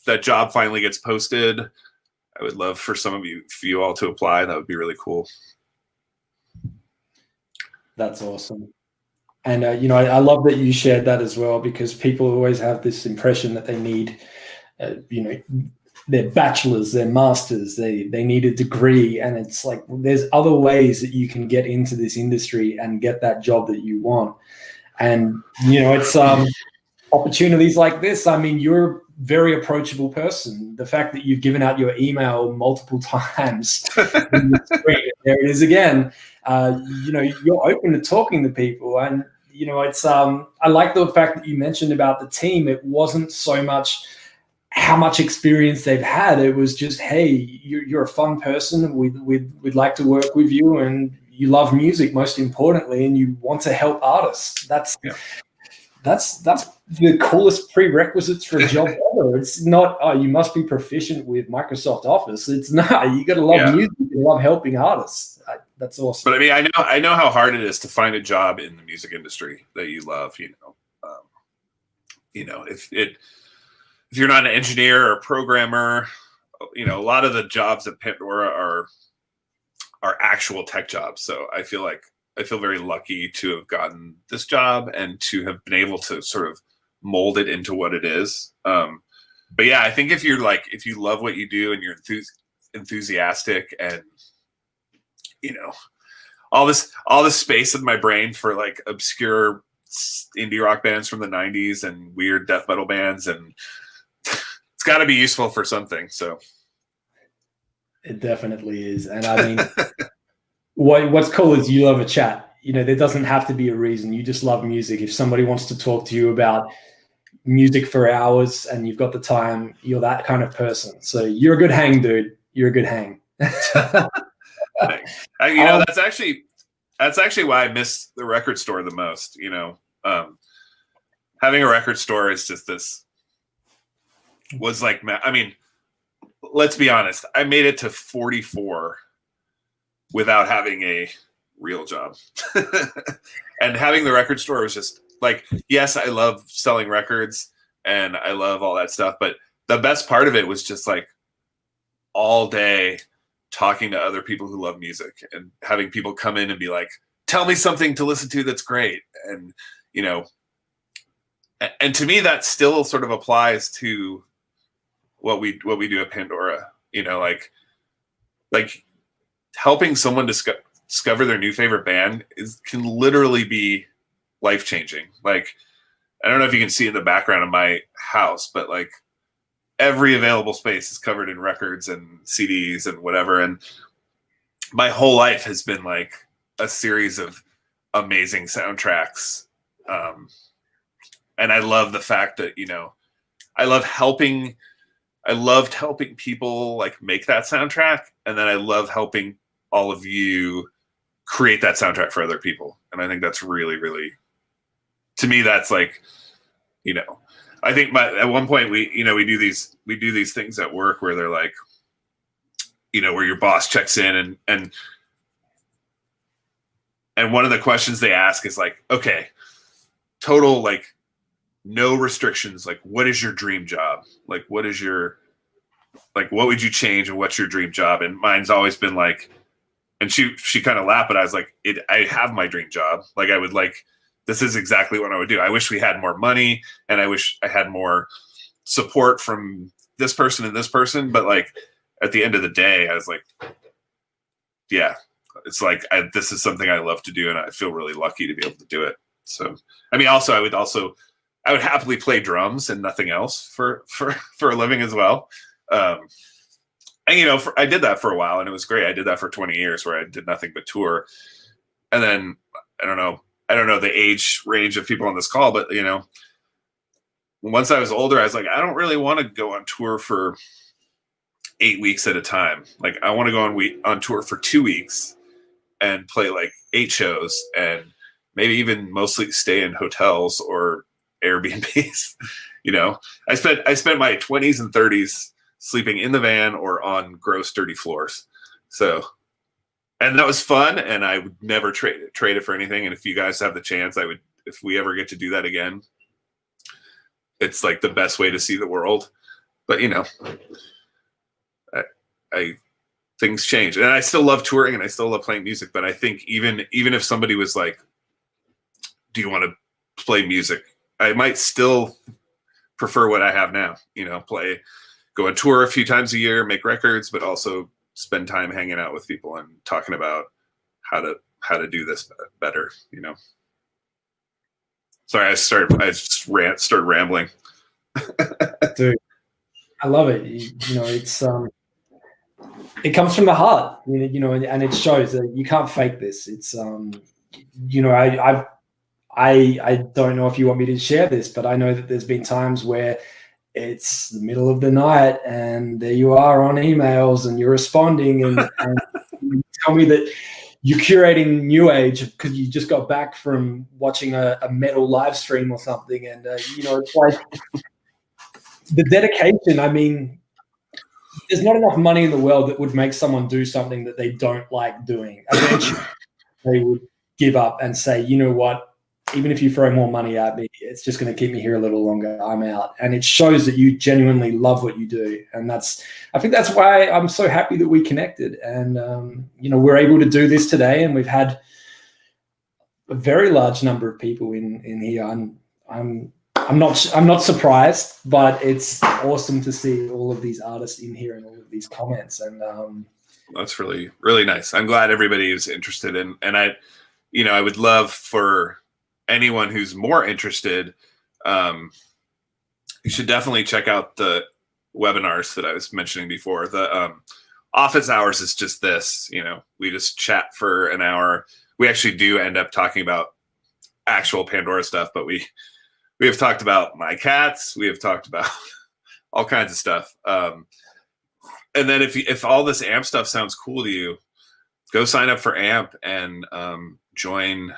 [SPEAKER 2] that job finally gets posted, I would love for you all to apply. That would be really cool.
[SPEAKER 1] That's awesome. And, I love that you shared that as well, because people always have this impression that they need, their bachelor's, their master's, they need a degree. And it's like, there's other ways that you can get into this industry and get that job that you want. And, it's opportunities like this. I mean, you're a very approachable person. The fact that you've given out your email multiple times, there it is again. You're open to talking to people, and it's I like the fact that you mentioned about the team. It wasn't so much how much experience they've had. It was just, hey, you're a fun person. We'd like to work with you, and you love music most importantly, and you want to help artists. That's the coolest prerequisites for a job ever. It's not, you must be proficient with Microsoft Office. It's not. You got to love music and love helping artists. That's awesome.
[SPEAKER 2] But I mean, I know how hard it is to find a job in the music industry that you love. If you're not an engineer or a programmer, a lot of the jobs at Pandora are actual tech jobs. So I feel very lucky to have gotten this job and to have been able to sort of mold it into what it is. But yeah, I think if you love what you do and you're enthusiastic and, all this space in my brain for like obscure indie rock bands from the 90s and weird death metal bands, and it's got to be useful for something. So
[SPEAKER 1] it definitely is. And I mean, what's cool is you love a chat. There doesn't have to be a reason. You just love music. If somebody wants to talk to you about music for hours and you've got the time, you're that kind of person. So you're a good hang, dude. You're a good hang.
[SPEAKER 2] That's actually why I miss the record store the most. Having a record store is just was like, I mean, let's be honest. I made it to 44 without having a real job. And having the record store was just like, yes, I love selling records and I love all that stuff, but the best part of it was just like all day talking to other people who love music and having people come in and be like, tell me something to listen to that's great. And and to me that still sort of applies to what we do at Pandora. Like helping someone discover their new favorite band can literally be life-changing. Like, I don't know if you can see in the background of my house, but like every available space is covered in records and CDs and whatever. And my whole life has been like a series of amazing soundtracks. And I love the fact that, I loved helping people like make that soundtrack. And then I love helping all of you create that soundtrack for other people. And I think that's really, really, to me, that's like, I think at one point we do these things at work where they're like, where your boss checks in and one of the questions they ask is like, okay, total, like no restrictions. Like, what is your dream job? Like, what would you change and what's your dream job? And mine's always been like, and she kind of laughed, but I was like, I have my dream job. Like, I would like, this is exactly what I would do. I wish we had more money and I wish I had more support from this person and this person. But like, at the end of the day, I was like, yeah, it's like, this is something I love to do. And I feel really lucky to be able to do it. So, I mean, I would happily play drums and nothing else for a living as well. And I did that for a while and it was great. I did that for 20 years where I did nothing but tour. And then I don't know the age range of people on this call, but once I was older, I was like, I don't really want to go on tour for 8 weeks at a time. Like, I want to go on tour for 2 weeks and play like 8 shows and maybe even mostly stay in hotels or Airbnbs. I spent my 20s and 30s sleeping in the van or on gross dirty floors. So, and that was fun, and I would never trade it for anything. And if you guys have the chance, if we ever get to do that again, it's like the best way to see the world. But you know, I things change, and I still love touring and I still love playing music. But I think even if somebody was like, "Do you want to play music?" I might still prefer what I have now. You know, go on tour a few times a year, make records, but also spend time hanging out with people and talking about how to do this better. You know. Sorry, I started rambling.
[SPEAKER 1] Dude, I love it. You know, it's it comes from the heart, you know, and it shows that you can't fake this. It's you know, I don't know if you want me to share this, but I know that there's been times where it's the middle of the night and there you are on emails and you're responding and you tell me that you're curating New Age because you just got back from watching a metal live stream or something. And, you know, it's like the dedication. I mean, there's not enough money in the world that would make someone do something that they don't like doing. Eventually, they would give up and say, you know what, even if you throw more money at me, it's just going to keep me here a little longer. I'm out. And it shows that you genuinely love what you do. And I think that's why I'm so happy that we connected. And, you know, we're able to do this today. And we've had a very large number of people in here. I'm not surprised, but it's awesome to see all of these artists in here and all of these comments. And
[SPEAKER 2] that's really, really nice. I'm glad everybody is interested in, and I would love for anyone who's more interested, you should definitely check out the webinars that I was mentioning before. The office hours is just this, you know, we just chat for an hour. We actually do end up talking about actual Pandora stuff, but we have talked about my cats. We have talked about all kinds of stuff. And then if all this AMP stuff sounds cool to you, go sign up for AMP and join,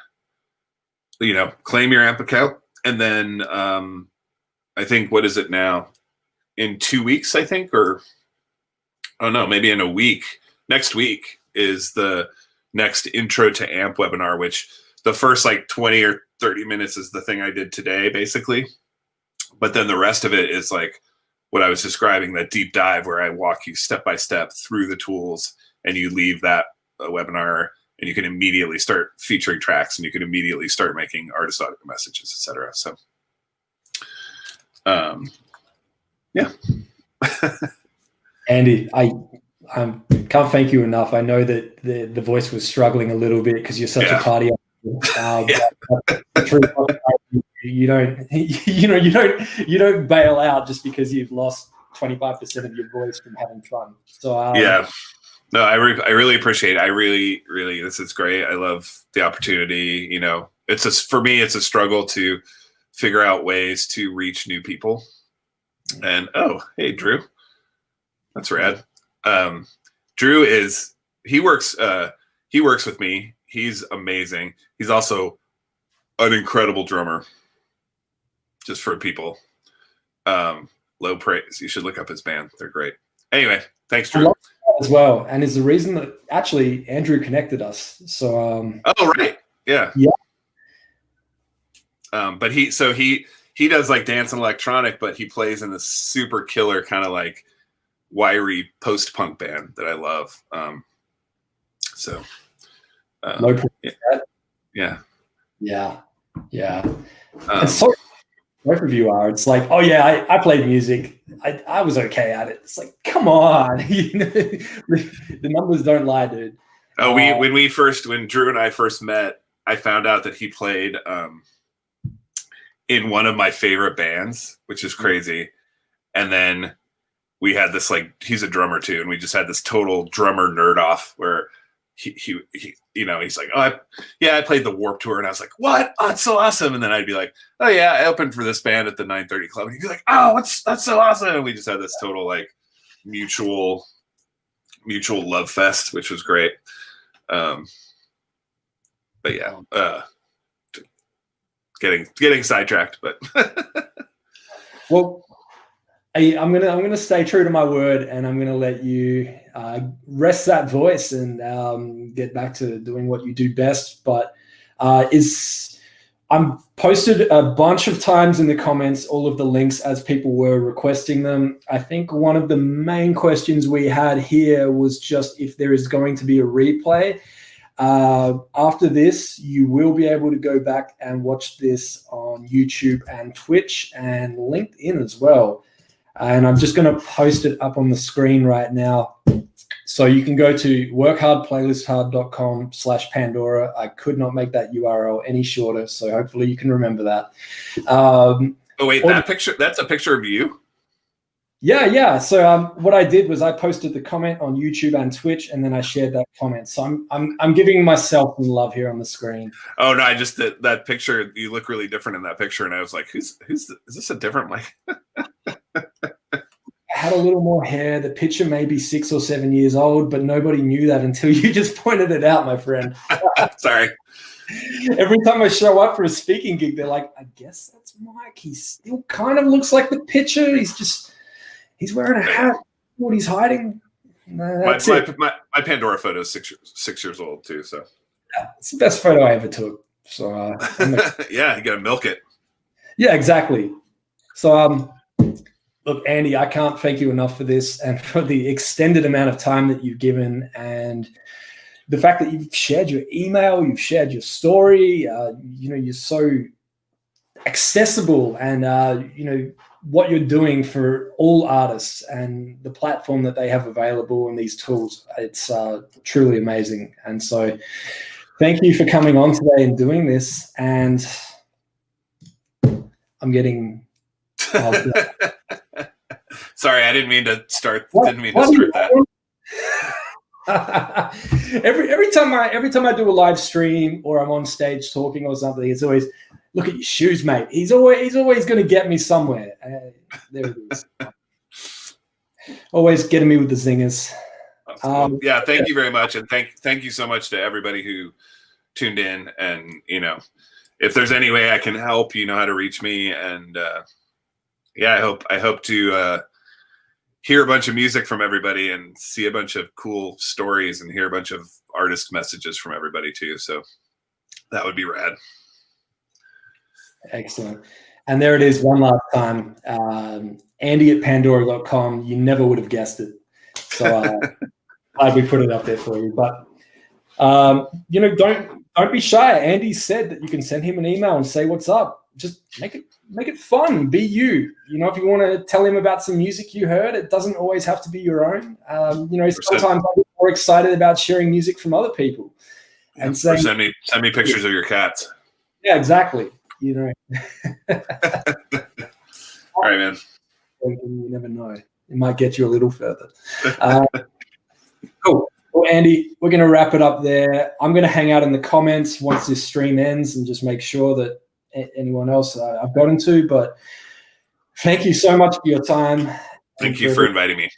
[SPEAKER 2] you know, claim your AMP account. And then I think, what is it now? In 2 weeks, I think, or oh no, maybe in a week. Next week is the next Intro to AMP webinar, which the first like 20 or 30 minutes is the thing I did today, basically. But then the rest of it is like what I was describing, that deep dive where I walk you step by step through the tools, and you leave that webinar and you can immediately start featuring tracks, and you can immediately start making artist audio messages, etc. So, yeah.
[SPEAKER 1] Andy, I can't thank you enough. I know that the voice was struggling a little bit because you're such a party. You don't bail out just because you've lost 25% of your voice from having fun. So
[SPEAKER 2] yeah, no, I really appreciate it. I really this is great. I love the opportunity. You know, for me it's a struggle to figure out ways to reach new people. And oh, hey Drew, that's rad. Drew works with me. He's amazing. He's also an incredible drummer. Just for people, low praise. You should look up his band. They're great. Anyway, thanks, Drew.
[SPEAKER 1] I love that as well, and is the reason that actually Andrew connected us. So
[SPEAKER 2] oh right, yeah. But he does like dance and electronic, but he plays in this super killer kind of like wiry post punk band that I love. So
[SPEAKER 1] no praise.
[SPEAKER 2] Yeah.
[SPEAKER 1] And so both of you are. It's like, oh yeah, I played music. I was okay at it. It's like, come on, the numbers don't lie, dude.
[SPEAKER 2] Oh, when Drew and I first met, I found out that he played in one of my favorite bands, which is crazy. And then we had this, like, he's a drummer too, and we just had this total drummer nerd off where he you know, he's like, oh, I played the Warped Tour, and I was like, what? Oh, it's so awesome. And then I'd be like, oh yeah, I opened for this band at the 930 Club, and he'd be like, oh, that's so awesome. And we just had this total like mutual love fest, which was great. But yeah, getting sidetracked, but
[SPEAKER 1] well, I'm gonna stay true to my word, and I'm gonna let you rest that voice and get back to doing what you do best. But I'm posted a bunch of times in the comments all of the links as people were requesting them. I think one of the main questions we had here was just if there is going to be a replay. After this, you will be able to go back and watch this on YouTube and Twitch and LinkedIn as well. And I'm just going to post it up on the screen right now. So you can go to workhardplaylisthard.com/Pandora. I could not make that URL any shorter, so hopefully you can remember that.
[SPEAKER 2] Oh wait, that picture, that's a picture of you?
[SPEAKER 1] Yeah. So what I did was I posted the comment on YouTube and Twitch, and then I shared that comment. So I'm giving myself some love here on the screen.
[SPEAKER 2] Oh no, I just that picture, you look really different in that picture, and I was like, is this a different Mike?
[SPEAKER 1] I had a little more hair. The picture may be 6 or 7 years old, but nobody knew that until you just pointed it out, my friend.
[SPEAKER 2] Sorry.
[SPEAKER 1] Every time I show up for a speaking gig, they're like, I guess that's Mike. He still kind of looks like the picture. He's wearing a hat. What he's hiding.
[SPEAKER 2] My Pandora photo is 6 years old too. So
[SPEAKER 1] yeah, it's the best photo I ever took. So
[SPEAKER 2] yeah, you gotta milk it.
[SPEAKER 1] Yeah, exactly. So look, Andy, I can't thank you enough for this and for the extended amount of time that you've given, and the fact that you've shared your email, you've shared your story. You're so accessible, and what you're doing for all artists and the platform that they have available and these tools. It's truly amazing. And so thank you for coming on today and doing this. And I'm getting
[SPEAKER 2] sorry, I didn't mean to start that.
[SPEAKER 1] every time I do a live stream or I'm on stage talking or something, it's always, look at your shoes, mate. He's always going to get me somewhere. There it is. Always getting me with the zingers.
[SPEAKER 2] Yeah, thank you very much, and thank you so much to everybody who tuned in. And if there's any way I can help, you know how to reach me. And yeah, I hope to hear a bunch of music from everybody and see a bunch of cool stories and hear a bunch of artist messages from everybody too. So that would be rad.
[SPEAKER 1] Excellent. And there it is one last time. Andy@pandora.com. You never would have guessed it. So glad we put it up there for you. But don't be shy. Andy said that you can send him an email and say what's up. Just make it fun. Be you. If you want to tell him about some music you heard, it doesn't always have to be your own. Sometimes I'm more excited about sharing music from other people. And
[SPEAKER 2] or send me pictures of your cats.
[SPEAKER 1] Yeah, exactly.
[SPEAKER 2] All right, man.
[SPEAKER 1] You never know. It might get you a little further. Cool. Well, Andy, we're going to wrap it up there. I'm going to hang out in the comments once this stream ends and just make sure that anyone else I've gotten to. But thank you so much for your time.
[SPEAKER 2] Thank you for inviting me.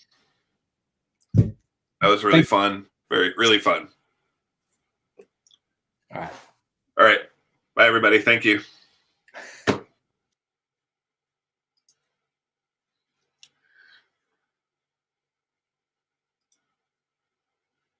[SPEAKER 2] That was really fun. Really fun.
[SPEAKER 1] All right.
[SPEAKER 2] All right. Bye, everybody. Thank you.